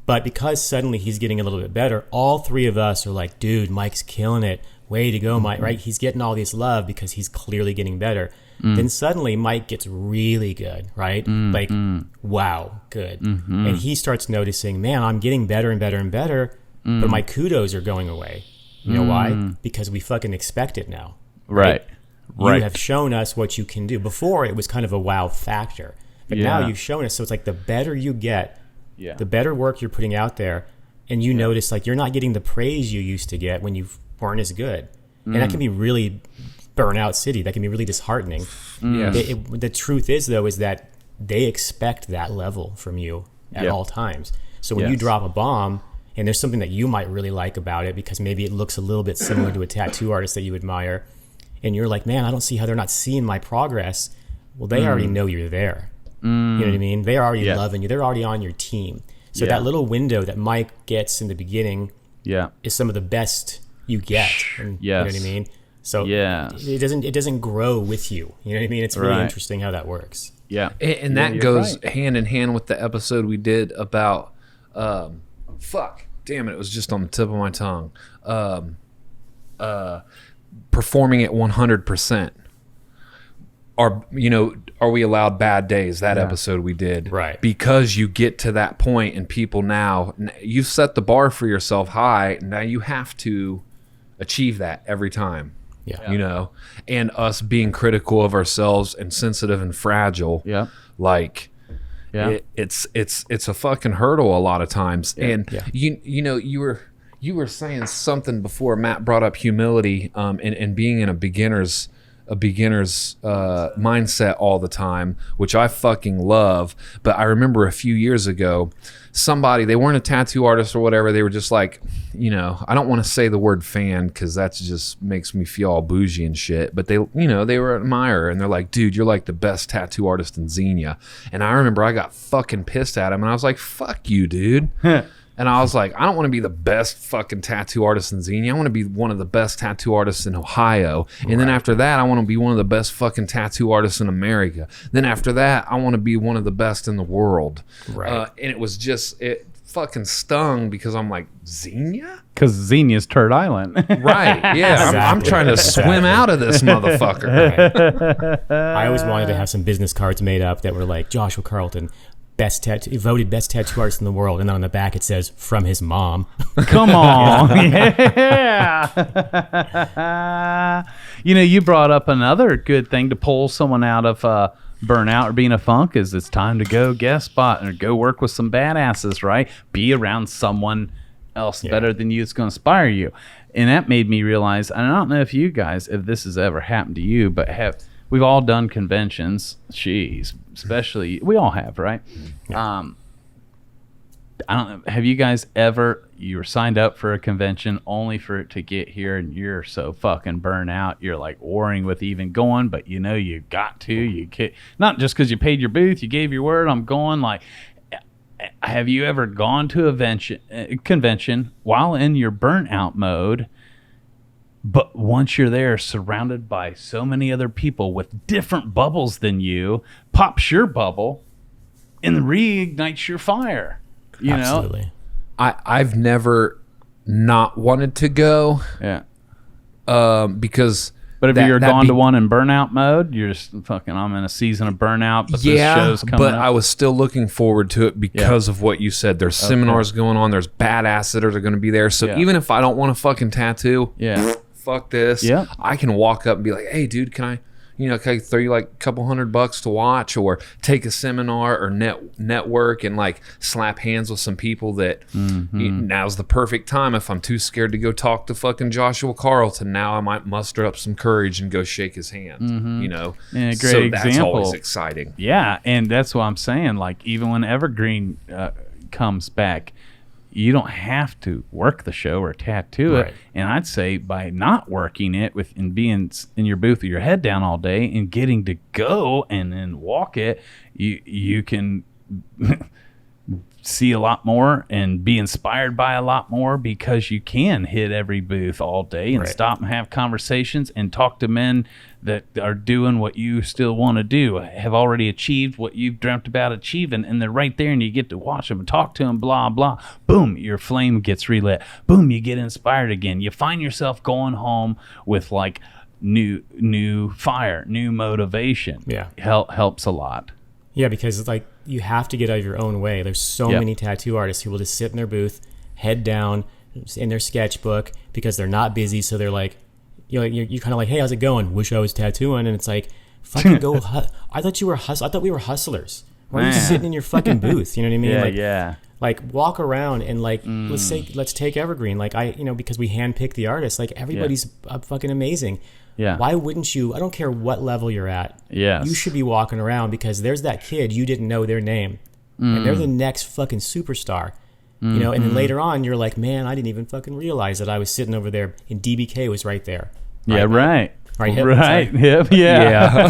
But because suddenly he's getting a little bit better, all three of us are like, dude, Mike's killing it. Way to go, Mike, right? He's getting all this love because he's clearly getting better. Then suddenly Mike gets really good, right? Like, wow, good. And he starts noticing, man, I'm getting better and better and better, but my kudos are going away. You know why? Because we fucking expect it now. Right. You have shown us what you can do. Before, it was kind of a wow factor. But now you've shown us. So it's like the better you get, the better work you're putting out there, and you notice like you're not getting the praise you used to get when you weren't as good. And that can be really burnout city. That can be really disheartening. The truth is, though, is that they expect that level from you at all times. So when you drop a bomb, and there's something that you might really like about it because maybe it looks a little bit similar to a tattoo artist that you admire, and you're like, man, I don't see how they're not seeing my progress. Well, they already know you're there. You know what I mean? They're already loving you. They're already on your team. So that little window that Mike gets in the beginning is some of the best you get. And, you know what I mean? So it doesn't grow with you. You know what I mean? It's really interesting how that works. Yeah. And that goes hand in hand with the episode we did about damn it was just on the tip of my tongue. Performing at 100%. Are we allowed bad days? That episode we did. Right. Because you get to that point and people now, you've set the bar for yourself high. Now you have to achieve that every time. Yeah. And us being critical of ourselves and sensitive and fragile. Yeah. Like, it's a fucking hurdle a lot of times. Yeah. And you were saying something before. Matt brought up humility and being in a beginner's mindset all the time, which I fucking love. But I remember a few years ago, they weren't a tattoo artist or whatever. They were just like, I don't want to say the word fan because that just makes me feel all bougie and shit. But they were an admirer, and they're like, dude, you're like the best tattoo artist in Xenia. And I remember I got fucking pissed at him, and I was like, fuck you, dude. And I was like, I don't want to be the best fucking tattoo artist in Xenia. I want to be one of the best tattoo artists in Ohio. And then after that, I want to be one of the best fucking tattoo artists in America. Then after that, I want to be one of the best in the world. Right. And it was just, it fucking stung because I'm like, Xenia? Because Xenia's Turd Island. Right. Yeah. I'm trying to swim out of this motherfucker. Right. I always wanted to have some business cards made up that were like, Joshua Carlton, voted best tattoo artist in the world, and then on the back it says from his mom. Come on. Yeah. You brought up another good thing to pull someone out of burnout or being a funk is it's time to go guest spot or go work with some badasses, right? Be around someone else better than you that's going to inspire you. And that made me realize, and I don't know if you guys, if this has ever happened to you, but we've all done conventions. Jeez, especially, we all have, right? Yeah. I don't know. Have you guys ever, you were signed up for a convention only for it to get here and you're so fucking burnt out, you're like warring with even going, but you know you got to, not just because you paid your booth, you gave your word, I'm going. Like, have you ever gone to a convention while in your burnout mode, but once you're there, surrounded by so many other people with different bubbles than you, pops your bubble and reignites your fire? You Absolutely. know, I've never not wanted to go. Yeah. Because. But if you're gone to one in burnout mode, you're just fucking, I'm in a season of burnout, but this show's coming up. I was still looking forward to it because of what you said. There's seminars going on. There's badass that are going to be there. So even if I don't want a fucking tattoo, fuck this. Yeah. I can walk up and be like, hey, dude, can I throw you like a couple $100 to watch, or take a seminar, or network and like slap hands with some people that now's the perfect time. If I'm too scared to go talk to fucking Joshua Carlton, now I might muster up some courage and go shake his hand, you know? And a great so example. That's always exciting. Yeah. And that's what I'm saying. Like, even when Evergreen comes back, you don't have to work the show or tattoo it. And I'd say by not working it and being in your booth with your head down all day and getting to go and then walk it, you can see a lot more and be inspired by a lot more, because you can hit every booth all day and stop and have conversations and talk to men that are doing what you still want to do, have already achieved what you've dreamt about achieving, and they're right there and you get to watch them and talk to them, blah, blah. Boom, your flame gets relit. Boom, you get inspired again. You find yourself going home with like new fire, new motivation. Yeah. Helps a lot. Yeah, because it's like, you have to get out of your own way. There's so many tattoo artists who will just sit in their booth, head down, in their sketchbook, because they're not busy. So they're like, you're kind of like, hey, how's it going? Wish I was tattooing. And it's like, fucking go. I thought you were I thought we were hustlers. Why are you sitting in your fucking booth? You know what I mean? Like, walk around and like, let's take Evergreen. Like, because we handpick the artists. Like, everybody's fucking amazing. Yeah. Why wouldn't you? I don't care what level you're at. Yeah. You should be walking around, because there's that kid you didn't know their name, and they're the next fucking superstar. You know, and then later on you're like, man, I didn't even fucking realize that I was sitting over there and DBK was right there. Yeah, right. Right, hip, right, hip, yeah.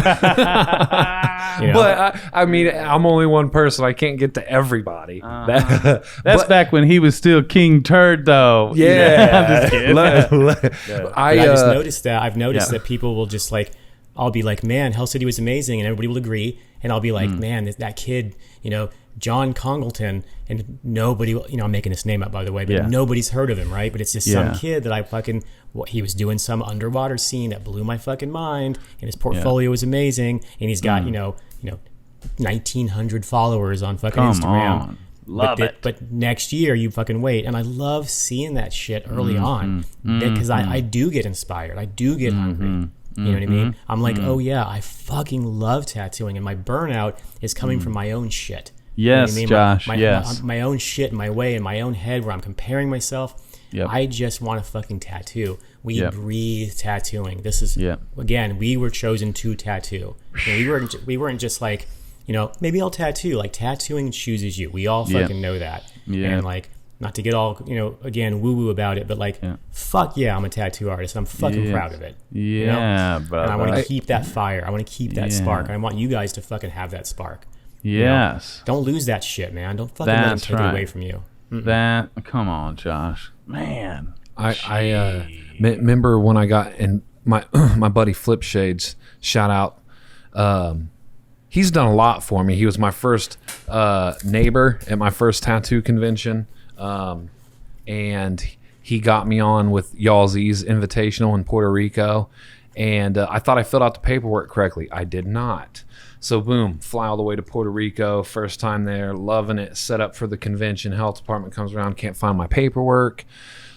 You know? But I mean, I'm only one person. I can't get to everybody. That's back when he was still King Turd, though. Yeah, you know? I'm just kidding. I just noticed that. I've noticed that people will just like, I'll be like, man, Hell City was amazing, and everybody will agree. And I'll be like, man, that kid, John Congleton, and nobody, I'm making his name up, by the way, but nobody's heard of him, right? But it's just some kid that I fucking, he was doing some underwater scene that blew my fucking mind, and his portfolio was amazing, and he's got, 1,900 followers on fucking Instagram. Love it. But next year, you fucking wait. And I love seeing that shit early on, because I do get inspired. I do get hungry. You know what I mean? I'm like, oh yeah, I fucking love tattooing, and my burnout is coming from my own shit. Yes, you know what I mean? Josh, my own shit, my way, in my own head, where I'm comparing myself. Yep. I just want to fucking tattoo. We breathe tattooing. This is, again, we were chosen to tattoo. We weren't just like, maybe I'll tattoo. Like, tattooing chooses you. We all fucking know that. Yeah. And like, not to get all, again, woo-woo about it, but like, fuck yeah, I'm a tattoo artist. I'm fucking proud of it. Yeah, brother. And I want to keep that fire. I want to keep that spark. And I want you guys to fucking have that spark. Yes. Don't lose that shit, man. Don't fucking let them take it away from you. Come on, Josh. Man. I remember when I got in my buddy Flip Shades, shout out. He's done a lot for me. He was my first neighbor at my first tattoo convention. And he got me on with Y'all's Invitational in Puerto Rico. And I thought I filled out the paperwork correctly. I did not. So boom, fly all the way to Puerto Rico, first time there, loving it, set up for the convention. Health department comes around, can't find my paperwork.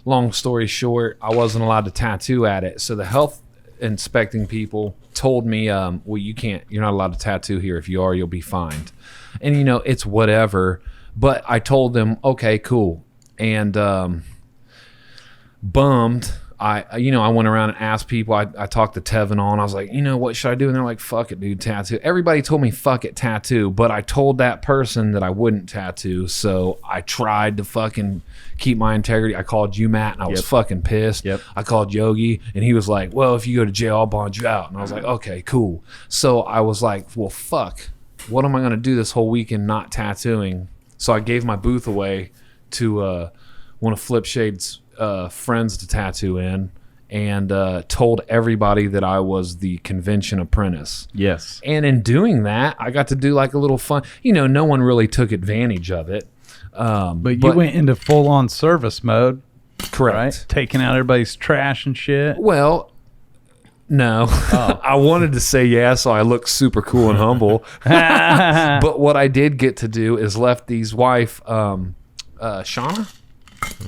Long story short, I wasn't allowed to tattoo at it. So the health inspecting people told me, well, you're not allowed to tattoo here. If you are, you'll be fined. And it's whatever. But I told them, okay, cool. And bummed. I went around and asked people. I talked to Tevin on. I was like, what should I do? And they're like, fuck it, dude, tattoo. Everybody told me fuck it, tattoo. But I told that person that I wouldn't tattoo. So I tried to fucking keep my integrity. I called you, Matt, and I was fucking pissed. Yep. I called Yogi, and he was like, well, if you go to jail, I'll bond you out. And I was like, okay, cool. So I was like, well, fuck. What am I going to do this whole weekend not tattooing? So I gave my booth away to one of Flipshade's friends to tattoo in, and told everybody that I was the convention apprentice. Yes. And in doing that, I got to do like a little fun. No one really took advantage of it. But you went into full-on service mode. Correct. Right? Taking out everybody's trash and shit. Well, no. I wanted to say yeah, so I look super cool and humble. But what I did get to do is Lefty's wife, Shauna?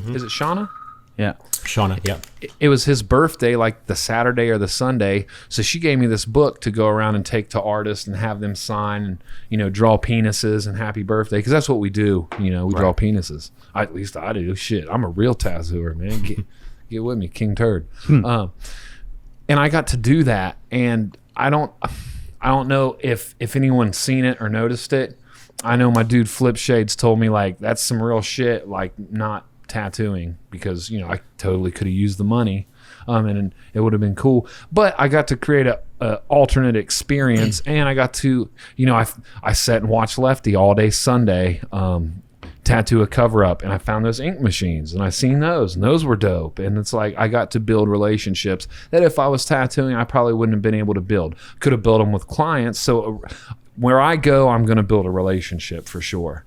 Is it Shauna? Yeah. Shauna, yeah. It was his birthday, like the Saturday or the Sunday. So she gave me this book to go around and take to artists and have them sign and, draw penises and happy birthday. Because that's what we do. We draw penises. At least I do. Shit, I'm a real tattooer, man. Get with me, King Turd. And I got to do that. And I don't know if anyone's seen it or noticed it. I know my dude Flip Shades told me, like, that's some real shit, like, not tattooing, because I totally could have used the money, and it would have been cool. But I got to create a alternate experience, and I got to I sat and watched Lefty all day Sunday tattoo a cover up, and I found those ink machines, and I seen those, and those were dope. And it's like I got to build relationships that if I was tattooing, I probably wouldn't have been able to build. Could have built them with clients. So where I go, I'm going to build a relationship for sure.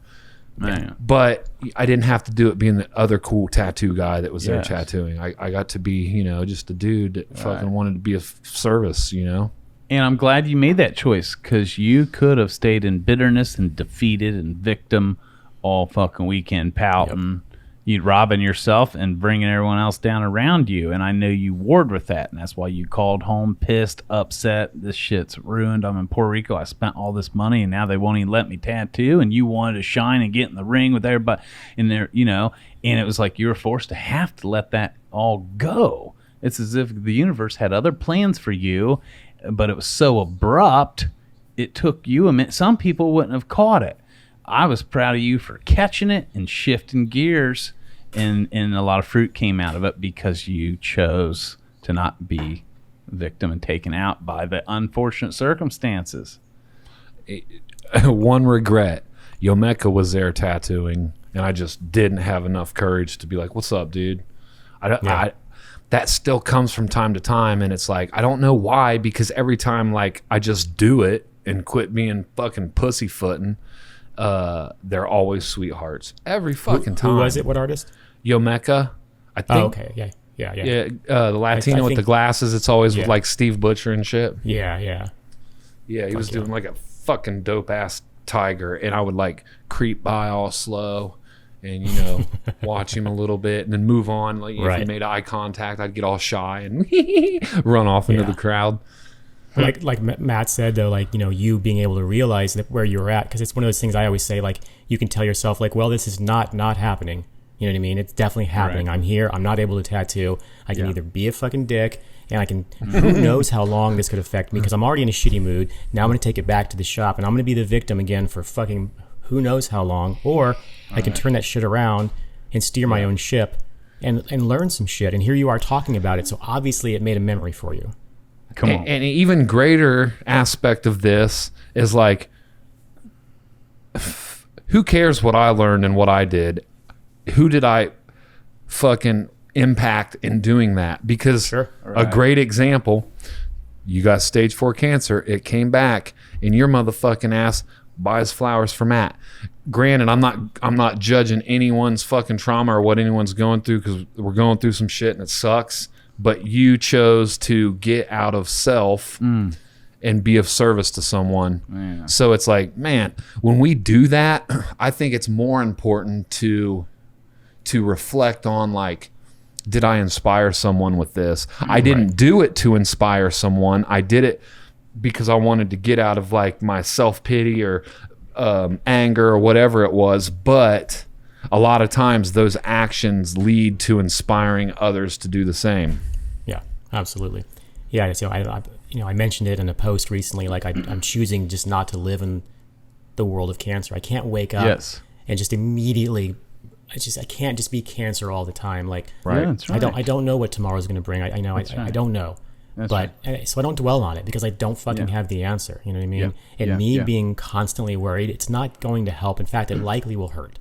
Man. But I didn't have to do it being the other cool tattoo guy that was there tattooing. I got to be, just a dude that fucking wanted to be of service, And I'm glad you made that choice, because you could have stayed in bitterness and defeated and victim all fucking weekend, pouting, you robbing yourself and bringing everyone else down around you. And I know you warred with that, and that's why you called home pissed, upset. This shit's ruined. I'm in Puerto Rico. I spent all this money, and now they won't even let me tattoo. And you wanted to shine and get in the ring with everybody in there, and it was like you were forced to have to let that all go. It's as if the universe had other plans for you, but it was so abrupt, it took you a minute. Some people wouldn't have caught it. I was proud of you for catching it and shifting gears, and a lot of fruit came out of it because you chose to not be victim and taken out by the unfortunate circumstances. One regret, Yomeka was there tattooing, and I just didn't have enough courage to be like, what's up, dude? That still comes from time to time, and it's like, I don't know why, because every time like I just do it and quit being fucking pussyfooting, they're always sweethearts every fucking time. Who was it? What artist? Yomeka, I think. Oh, okay. Yeah. The Latino with the glasses. It's always with like Steve Butcher and shit. Yeah. He was doing like a fucking dope ass tiger, and I would like creep by all slow and watch him a little bit and then move on. Like if he made eye contact, I'd get all shy and run off into the crowd. Like Matt said, though, like, you being able to realize that where you're at, because it's one of those things I always say, like, you can tell yourself, like, well, this is not happening. You know what I mean? It's definitely happening. Right. I'm here. I'm not able to tattoo. I can either be a fucking dick, and I can, who knows how long this could affect me, because I'm already in a shitty mood. Now I'm going to take it back to the shop, and I'm going to be the victim again for fucking who knows how long. Or I can turn that shit around and steer my own ship and learn some shit. And here you are talking about it. So obviously it made a memory for you. Come on. And an even greater aspect of this is like, who cares what I learned and what I did? Who did I fucking impact in doing that? Because a great example, you got stage 4 cancer. It came back, and your motherfucking ass buys flowers for Matt. Granted, I'm not judging anyone's fucking trauma or what anyone's going through, because we're going through some shit and it sucks. But you chose to get out of self and be of service to someone. Yeah. So it's like, man, when we do that, I think it's more important to reflect on, like, did I inspire someone with this? I didn't do it to inspire someone. I did it because I wanted to get out of like my self-pity or anger or whatever it was. But a lot of times those actions lead to inspiring others to do the same. Yeah, absolutely. Yeah, so I mentioned it in a post recently. Like I'm choosing just not to live in the world of cancer. I can't wake up and just immediately. I can't just be cancer all the time. Like, right. Yeah, that's right. I don't know what tomorrow's going to bring. I know I don't know. So I don't dwell on it because I don't fucking have the answer. You know what I mean? And being constantly worried, it's not going to help. In fact, it likely will hurt.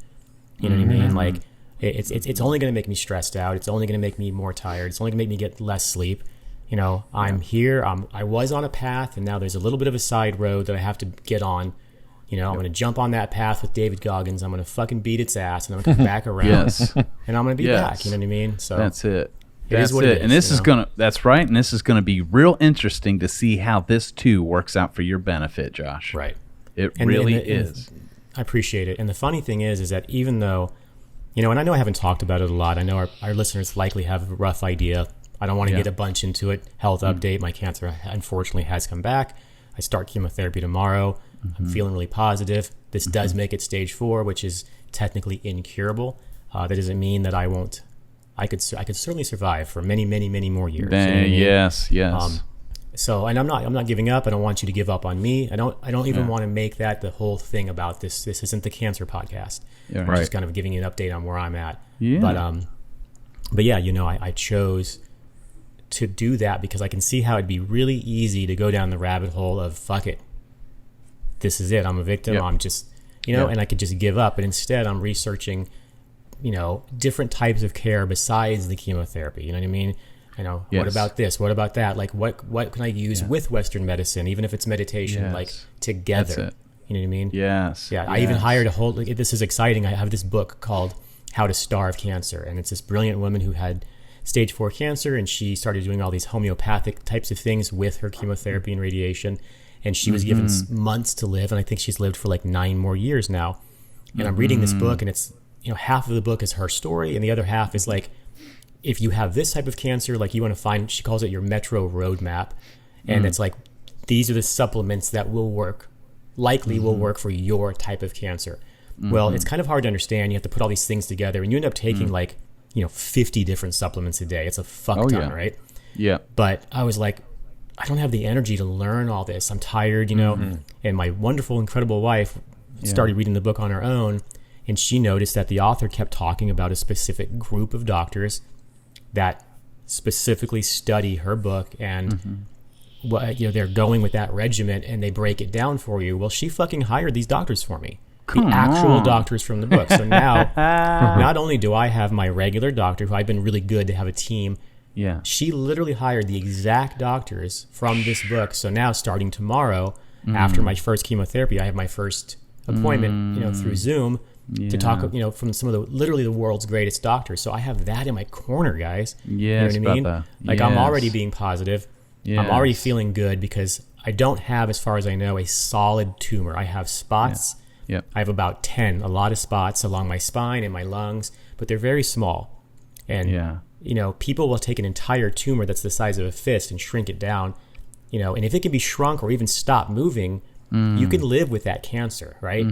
You know what I mean? Like it's only going to make me stressed out. It's only going to make me more tired. It's only going to make me get less sleep. You know, I'm here. I was on a path, and now there's a little bit of a side road that I have to get on. You know, I'm going to jump on that path with David Goggins. I'm going to fucking beat its ass, and I'm going to come back around. And I'm going to be back. You know what I mean? So that's it. It is what it is. And this is gonna. That's right. And this is going to be real interesting to see how this too works out for your benefit, Josh. Right. It really is. I appreciate it. And the funny thing is that even though, you know, and I know I haven't talked about it a lot. I know our listeners likely have a rough idea. I don't want to get a bunch into it. Health update. My cancer, unfortunately, has come back. I start chemotherapy tomorrow. I'm feeling really positive. This does make it stage 4, which is technically incurable. That doesn't mean that I won't. I could certainly survive for many, many, many more years. Yes. So, and I'm not giving up. I don't want you to give up on me. I don't even want to make that the whole thing about this. This isn't the cancer podcast. I'm just kind of giving you an update on where I'm at. But yeah, you know, I chose to do that because I can see how it'd be really easy to go down the rabbit hole of fuck it. This is it. I'm a victim. I'm just, you know, and I could just give up. But instead, I'm researching, you know, different types of care besides the chemotherapy. You know what I mean? You know, what about this? What about that? Like, what can I use with Western medicine, even if it's meditation, like together? You know what I mean? I even hired this is exciting. I have this book called How to Starve Cancer. And it's this brilliant woman who had stage 4 cancer. And she started doing all these homeopathic types of things with her chemotherapy and radiation. And she was given months to live, and I think she's lived for like 9 more years now. And I'm reading this book, and it's, you know, half of the book is her story, and the other half is like, if you have this type of cancer, like you want to find, she calls it your Metro roadmap, and it's like, these are the supplements that will work, likely will work for your type of cancer. Well, it's kind of hard to understand. You have to put all these things together, and you end up taking like, you know, 50 different supplements a day. It's a fuck ton, right? Yeah. But I was like, I don't have the energy to learn all this. I'm tired, you know. And my wonderful, incredible wife started reading the book on her own, and she noticed that the author kept talking about a specific group of doctors that specifically study her book, and what, you know, they're going with that regimen, and they break it down for you. Well, she fucking hired these doctors for me. The actual doctors from the book. So now, not only do I have my regular doctor, who I've been really good to have a team. She literally hired the exact doctors from this book. So now, starting tomorrow, after my first chemotherapy, I have my first appointment, you know, through Zoom to talk, you know, from some of literally the world's greatest doctors. So I have that in my corner, guys. You know what I mean? Like, I'm already being positive. I'm already feeling good because I don't have, as far as I know, a solid tumor. I have spots. I have about 10, a lot of spots along my spine and my lungs, but they're very small. And you know, people will take an entire tumor that's the size of a fist and shrink it down, you know, and if it can be shrunk or even stop moving, you can live with that cancer, right?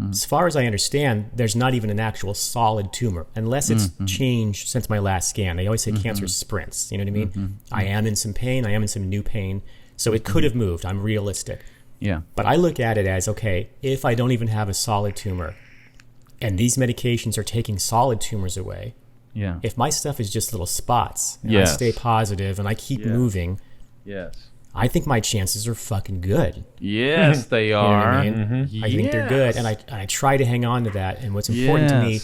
As far as I understand, there's not even an actual solid tumor unless it's changed since my last scan. They always say cancer sprints, you know what I mean? I am in some pain. I am in some new pain. So it could have moved. I'm realistic. But I look at it as, okay, if I don't even have a solid tumor and these medications are taking solid tumors away, if my stuff is just little spots and I stay positive and I keep moving, I think my chances are fucking good. Yes, they are. You know what I mean? I think they're good, and I try to hang on to that. And what's important to me,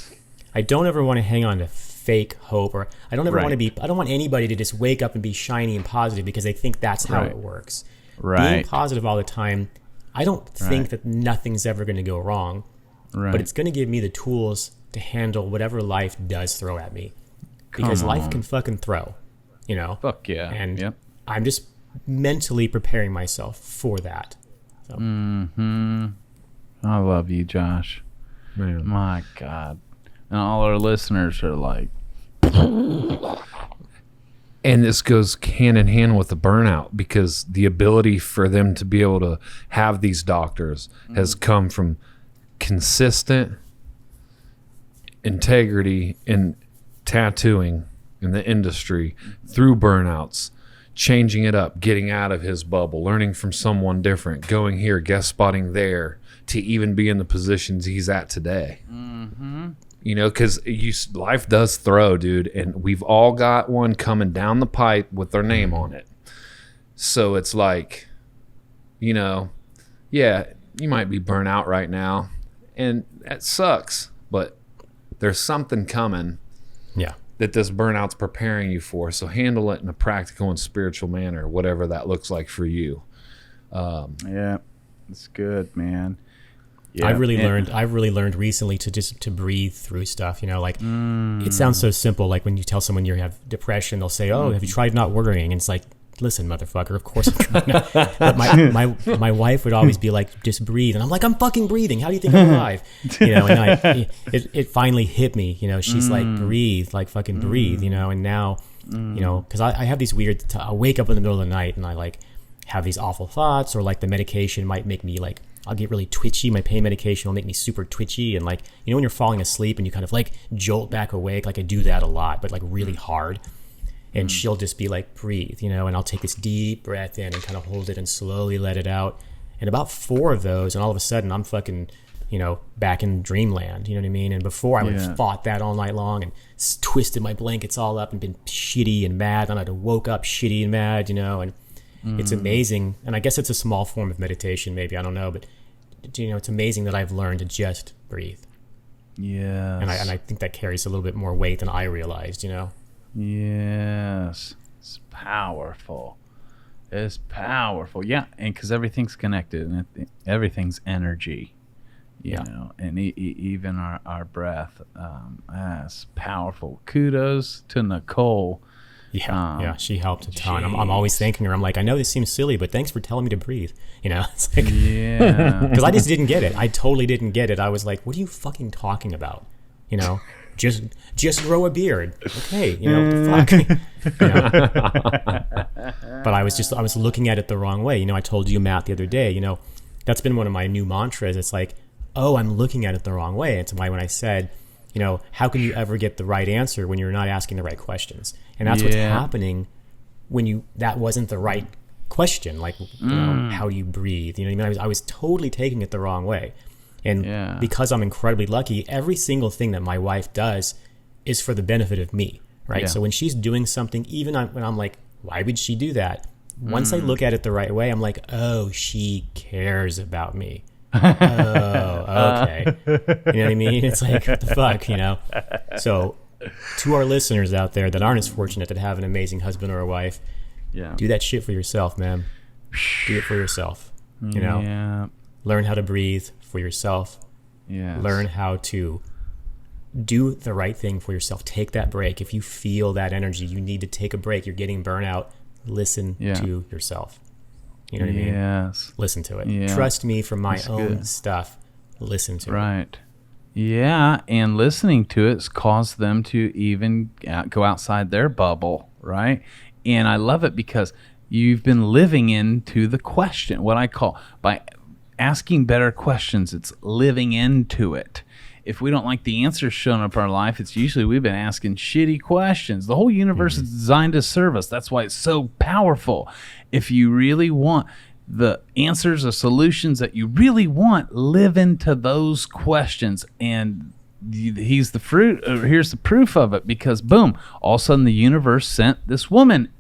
I don't ever want to hang on to fake hope, or I don't ever want to be. I don't want anybody to just wake up and be shiny and positive because they think that's how it works. Being positive all the time, I don't think that nothing's ever going to go wrong, but it's going to give me the tools to handle whatever life does throw at me, because life can fucking throw, you know. Fuck yeah. And I'm just mentally preparing myself for that. So. I love you, Josh. Man. My God. And all our listeners are like, and this goes hand in hand with the burnout, because the ability for them to be able to have these doctors has come from consistent integrity in tattooing in the industry through burnouts, changing it up, getting out of his bubble, learning from someone different, going here, guest spotting there, to even be in the positions he's at today. You know, because life does throw, dude, and we've all got one coming down the pipe with their name on it. So it's like, you know, yeah, you might be burnt out right now, and that sucks, but there's something coming that this burnout's preparing you for. So handle it in a practical and spiritual manner, whatever that looks like for you. Yeah, it's good, man. Yeah, I've really learned recently to breathe through stuff, you know, like it sounds so simple. Like when you tell someone you have depression, they'll say, "Oh, have you tried not worrying?" And it's like, listen, motherfucker, of course I'm trying not. But my wife would always be like, just breathe. And I'm like, I'm fucking breathing. How do you think I'm alive? You know, and it finally hit me, you know, she's like, breathe, like fucking breathe, you know, and now, you know, because I have these weird, I wake up in the middle of the night and I like have these awful thoughts, or like the medication might make me like, I'll get really twitchy. My pain medication will make me super twitchy. And like, you know, when you're falling asleep and you kind of like jolt back awake, like I do that a lot, but like really hard. And she'll just be like, breathe, you know, and I'll take this deep breath in and kind of hold it and slowly let it out. And about 4 of those, and all of a sudden I'm fucking, you know, back in dreamland, you know what I mean? And before I would have fought that all night long and twisted my blankets all up and been shitty and mad. And I'd have woke up shitty and mad, you know, and it's amazing. And I guess it's a small form of meditation, maybe, I don't know, but you know, it's amazing that I've learned to just breathe. Yeah. And I think that carries a little bit more weight than I realized, you know? Yes. It's powerful. It's powerful. Yeah. And because everything's connected and everything's energy, you know, and even our breath. That's powerful. Kudos to Nicole. Yeah, she helped a ton. I'm always thanking her. I'm like, I know this seems silly, but thanks for telling me to breathe. You know, it's like, because I just didn't get it. I totally didn't get it. I was like, what are you fucking talking about? You know, just grow a beard. Okay, you know, what the fuck. You know? But I was looking at it the wrong way. You know, I told you, Matt, the other day, you know, that's been one of my new mantras. It's like, oh, I'm looking at it the wrong way. It's why when I said, you know, how can you ever get the right answer when you're not asking the right questions? And that's what's happening when that wasn't the right question. Like, you know, how do you breathe? You know what I mean? I was totally taking it the wrong way. And because I'm incredibly lucky, every single thing that my wife does is for the benefit of me, right? So when she's doing something, even when I'm like, why would she do that? Once I look at it the right way, I'm like, oh, she cares about me. Oh, okay. You know what I mean? It's like, what the fuck, you know? So to our listeners out there that aren't as fortunate to have an amazing husband or a wife, do that shit for yourself, man. Do it for yourself, you know? Yeah. Learn how to breathe for yourself. Learn how to do the right thing for yourself. Take that break. If you feel that energy, you need to take a break. You're getting burnout. Listen to yourself. You know what I mean? Yes. Listen to it. Yeah. Trust me from my own stuff. Listen to it. Right. Yeah, and listening to it's caused them to even go outside their bubble, right? And I love it because you've been living into the question, what I call, by asking better questions, it's living into it. If we don't like the answers showing up in our life, it's usually we've been asking shitty questions. The whole universe is designed to serve us. That's why it's so powerful. If you really want the answers or solutions that you really want, live into those questions. And here's the proof of it, because boom, all of a sudden the universe sent this woman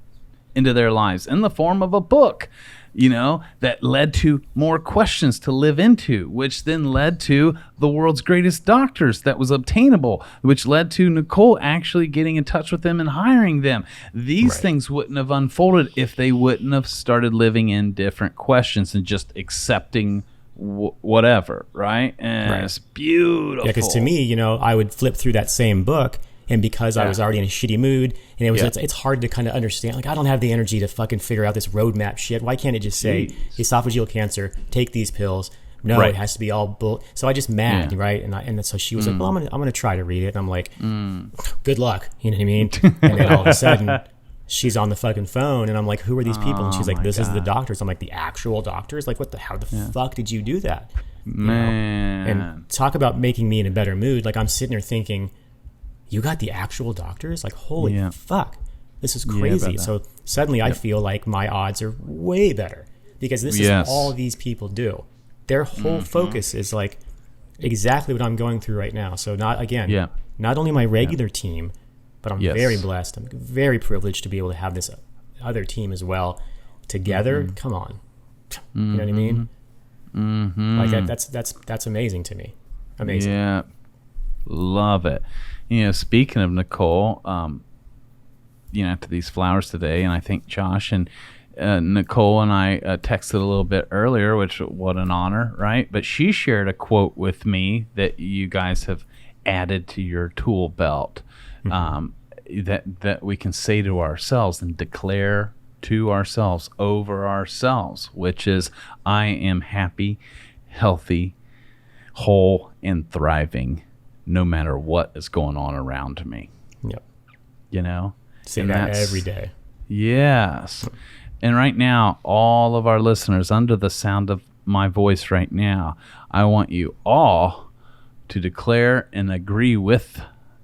into their lives in the form of a book, you know, that led to more questions to live into, which then led to the world's greatest doctors that was obtainable, which led to Nicole actually getting in touch with them and hiring them. These things wouldn't have unfolded if they wouldn't have started living in different questions and just accepting whatever, right? And it's beautiful. Yeah, because to me, you know, I would flip through that same book, and because I was already in a shitty mood, and it's hard to kind of understand. Like, I don't have the energy to fucking figure out this roadmap shit. Why can't it just say esophageal cancer? Take these pills. No, it has to be all bull. So I just mad, right? And so she was like, "Well, I'm gonna try to read it." And I'm like, "Good luck." You know what I mean? And then all of a sudden, she's on the fucking phone, and I'm like, "Who are these people?" And she's like, "This is the doctors." I'm like, "The actual doctors? Like, how the fuck did you do that?" Man. And talk about making me in a better mood. Like I'm sitting there thinking, you got the actual doctors? Like, holy fuck, this is crazy. So suddenly I feel like my odds are way better because this is all these people do. Their whole focus is like exactly what I'm going through right now. So not only my regular team, but I'm very blessed. I'm very privileged to be able to have this other team as well together. Come on. You know what I mean? Like that's amazing to me. Amazing. Yeah. Love it. Speaking of Nicole, after these flowers today, and I think Josh and Nicole and I texted a little bit earlier, which what an honor, right? But she shared a quote with me that you guys have added to your tool belt, that we can say to ourselves and declare to ourselves over ourselves, which is, I am happy, healthy, whole, and thriving no matter what is going on around me. Yep. Say that every day. Yes. And right now, all of our listeners, under the sound of my voice right now, I want you all to declare and agree with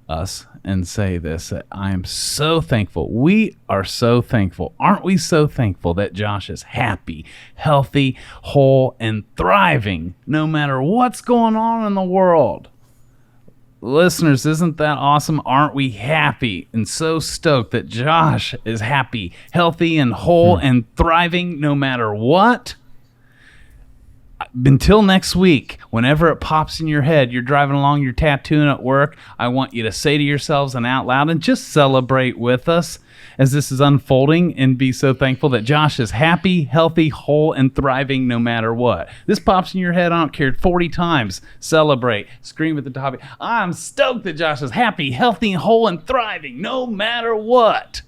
us and say this, that I am so thankful. We are so thankful. Aren't we so thankful that Josh is happy, healthy, whole, and thriving no matter what's going on in the world? Listeners, isn't that awesome? Aren't we happy and so stoked that Josh is happy, healthy, and whole and thriving no matter what? Until next week, whenever it pops in your head, you're driving along, you're tattooing at work, I want you to say to yourselves and out loud and just celebrate with us as this is unfolding and be so thankful that Josh is happy, healthy, whole, and thriving no matter what. This pops in your head, I don't care, 40 times. Celebrate. Scream at the top. I'm stoked that Josh is happy, healthy, whole, and thriving no matter what.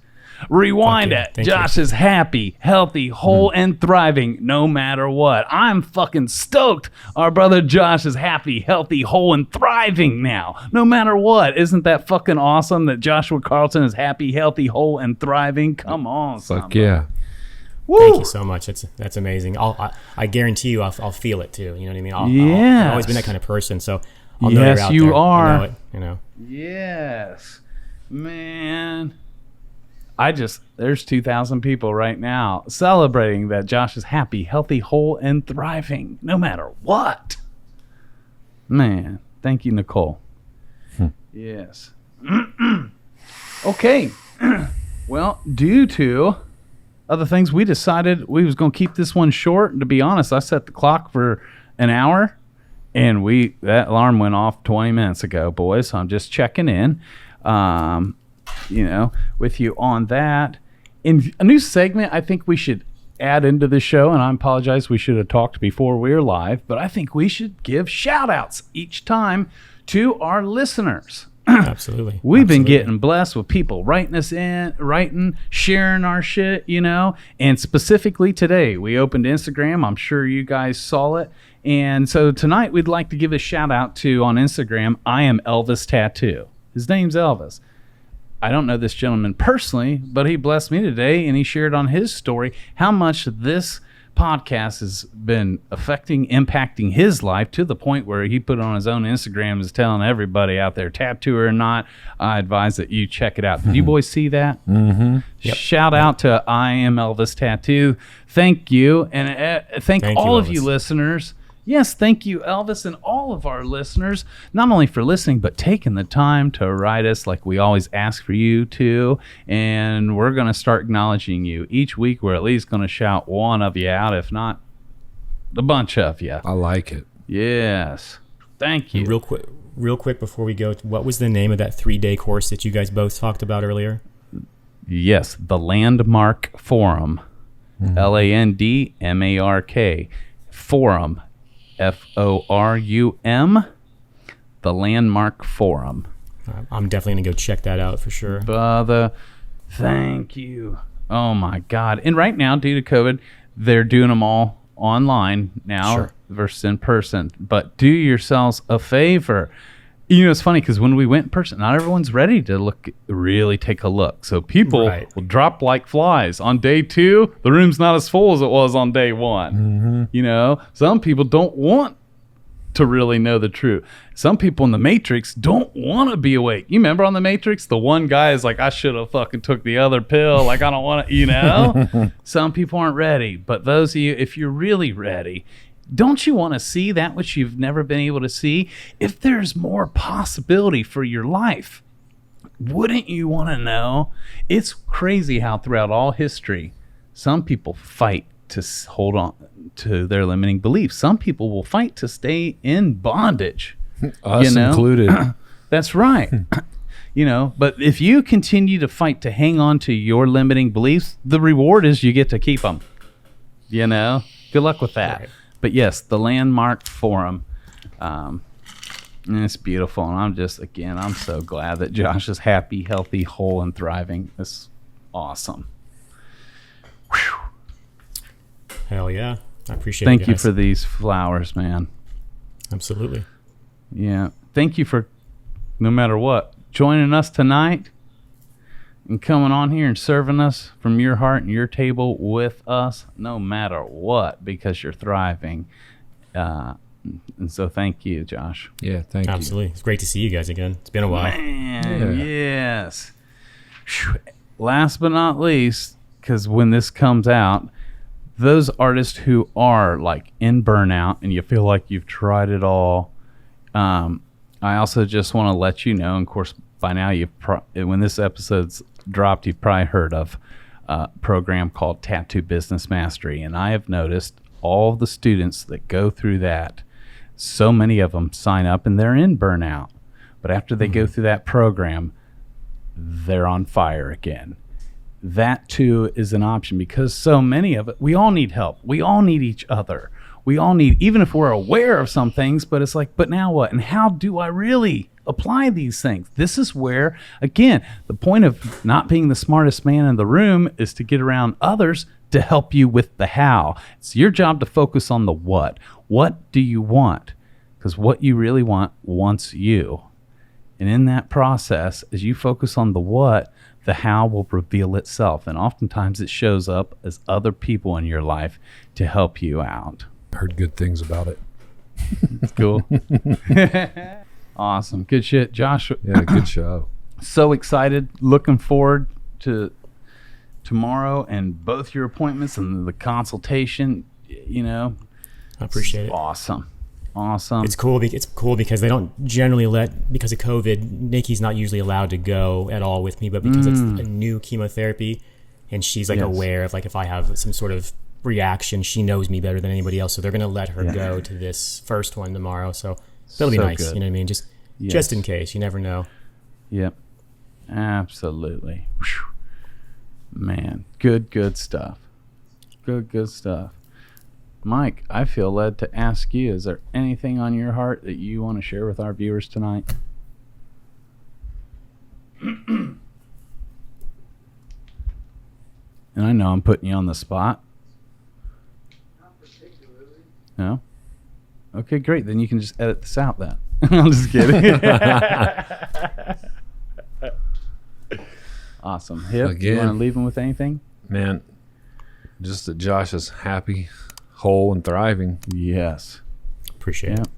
Rewind it. Josh is happy, healthy, whole, and thriving no matter what. I'm fucking stoked our brother Josh is happy, healthy, whole, and thriving now no matter what. Isn't that fucking awesome that Joshua Carlton is happy, healthy, whole, and thriving? Come on, fuck yeah. Woo. Thank you so much. That's amazing. I guarantee you I'll feel it too. You know what I mean? I've always been that kind of person, so I'll know you're out you there. are. You know. Yes. Man. There's 2,000 people right now celebrating that Josh is happy, healthy, whole, and thriving no matter what. Man, thank you, Nicole. Yes. Okay. Well, due to other things, we decided we was going to keep this one short. And to be honest, I set the clock for an hour, and that alarm went off 20 minutes ago, boys. So I'm just checking in. With you on that. In a new segment I think we should add into the show, and I apologize, we should have talked before we were live, but I think we should give shout outs each time to our listeners. Absolutely. We've been getting blessed with people writing, sharing our shit, and specifically today we opened Instagram. I'm sure you guys saw it. And so tonight we'd like to give a shout out to, on Instagram, I Am Elvis Tattoo. His name's Elvis. I don't know this gentleman personally, but he blessed me today, and he shared on his story how much this podcast has been impacting his life to the point where he put on his own Instagram, is telling everybody out there, tattoo or not, I advise that you check it out. Did you boys see that? Mm-hmm. Yep. Shout out to I Am Elvis Tattoo. Thank you, and thank all of you listeners. Yes, thank you, Elvis, and all of our listeners, not only for listening, but taking the time to write us like we always ask for you to. And we're going to start acknowledging you. Each week, we're at least going to shout one of you out, if not a bunch of you. I like it. Yes. Thank you. Real quick before we go, what was the name of that 3-day course that you guys both talked about earlier? Yes, the Landmark Forum. LANDMARK. Forum. FORUM, the Landmark Forum. I'm definitely going to go check that out for sure. Brother, thank you. Oh, my God. And right now, due to COVID, they're doing them all online now versus in person. But do yourselves a favor. It's funny because when we went in person, not everyone's ready to really take a look. So people will drop like flies. On day 2, the room's not as full as it was on day 1. Mm-hmm. Some people don't want to really know the truth. Some people in the Matrix don't want to be awake. You remember on the Matrix, the one guy is like, I should have fucking took the other pill. Like, I don't want to, you know? Some people aren't ready. But those of you, if you're really ready, don't you want to see that which you've never been able to see? If there's more possibility for your life, wouldn't you want to know? It's crazy how throughout all history, some people fight to hold on to their limiting beliefs. Some people will fight to stay in bondage. Us included. That's right. You know, but if you continue to fight to hang on to your limiting beliefs, the reward is you get to keep them. You know, good luck with that. Right. But yes, the Landmark Forum, and it's beautiful. And I'm so glad that Josh is happy, healthy, whole, and thriving. It's awesome. Whew. Hell yeah. I appreciate it. Thank you for these flowers, man. Absolutely. Yeah. Thank you for, no matter what, joining us tonight and coming on here and serving us from your heart and your table with us, no matter what, because you're thriving. And so thank you, Josh. Yeah, thank you. Absolutely. It's great to see you guys again. It's been a while. Man, yes. Whew. Last but not least, because when this comes out, those artists who are like in burnout and you feel like you've tried it all, I also just want to let you know, and of course by now when this episode's dropped, you've probably heard of a program called Tattoo Business Mastery. And I have noticed all the students that go through that, so many of them sign up and they're in burnout, but after they go through that program, they're on fire again. That too is an option, because so many of it, we all need help. We all need each other. We all need, even if we're aware of some things, but it's like, but now what? And how do I really apply these things? This is where, again, the point of not being the smartest man in the room is to get around others to help you with the how. It's your job to focus on the what. What do you want? Because what you really want wants you. And in that process, as you focus on the what, the how will reveal itself. And oftentimes it shows up as other people in your life to help you out. Heard good things about it. It's cool. Awesome. Good shit. Josh. Yeah, good show. So excited. Looking forward to tomorrow and both your appointments and the consultation. You know, I appreciate it. Awesome. It's cool because they don't generally because of COVID, Nikki's not usually allowed to go at all with me, but because it's a new chemotherapy and she's like aware of like if I have some sort of reaction, she knows me better than anybody else, so they're going to let her go to this first one tomorrow. So that'll be nice. Good. You know what I mean? Just in case, you never know. Yep. Absolutely. Whew. Man, good stuff. Good stuff. Mike, I feel led to ask you, is there anything on your heart that you want to share with our viewers tonight? And I know I'm putting you on the spot. Not particularly. No? Okay, great. Then you can just edit this out then. I'm just kidding. Awesome. Hip, you want to leave them with anything? Man, just that Josh is happy, whole, and thriving. Yes. Appreciate it.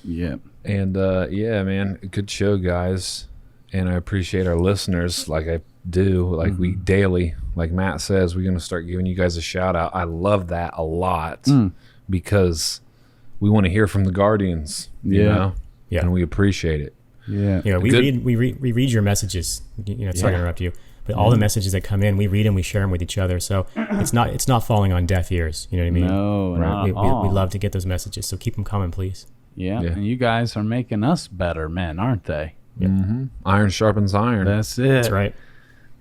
Yep. And yeah, man, good show, guys. And I appreciate our listeners like I do, like we daily, like Matt says, we're going to start giving you guys a shout out. I love that a lot because we want to hear from the Guardians, you know? Yeah. And we appreciate it. Yeah. Yeah, we read your messages. You know, sorry to interrupt you. But all the messages that come in, we read and we share them with each other. So it's not falling on deaf ears. You know what I mean? No, not at all. We love to get those messages. So keep them coming, please. Yeah. And you guys are making us better men, aren't they? Yeah. Mm-hmm. Iron sharpens iron. That's it. That's right.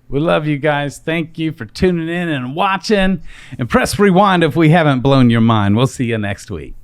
We love you guys. Thank you for tuning in and watching. And press rewind if we haven't blown your mind. We'll see you next week.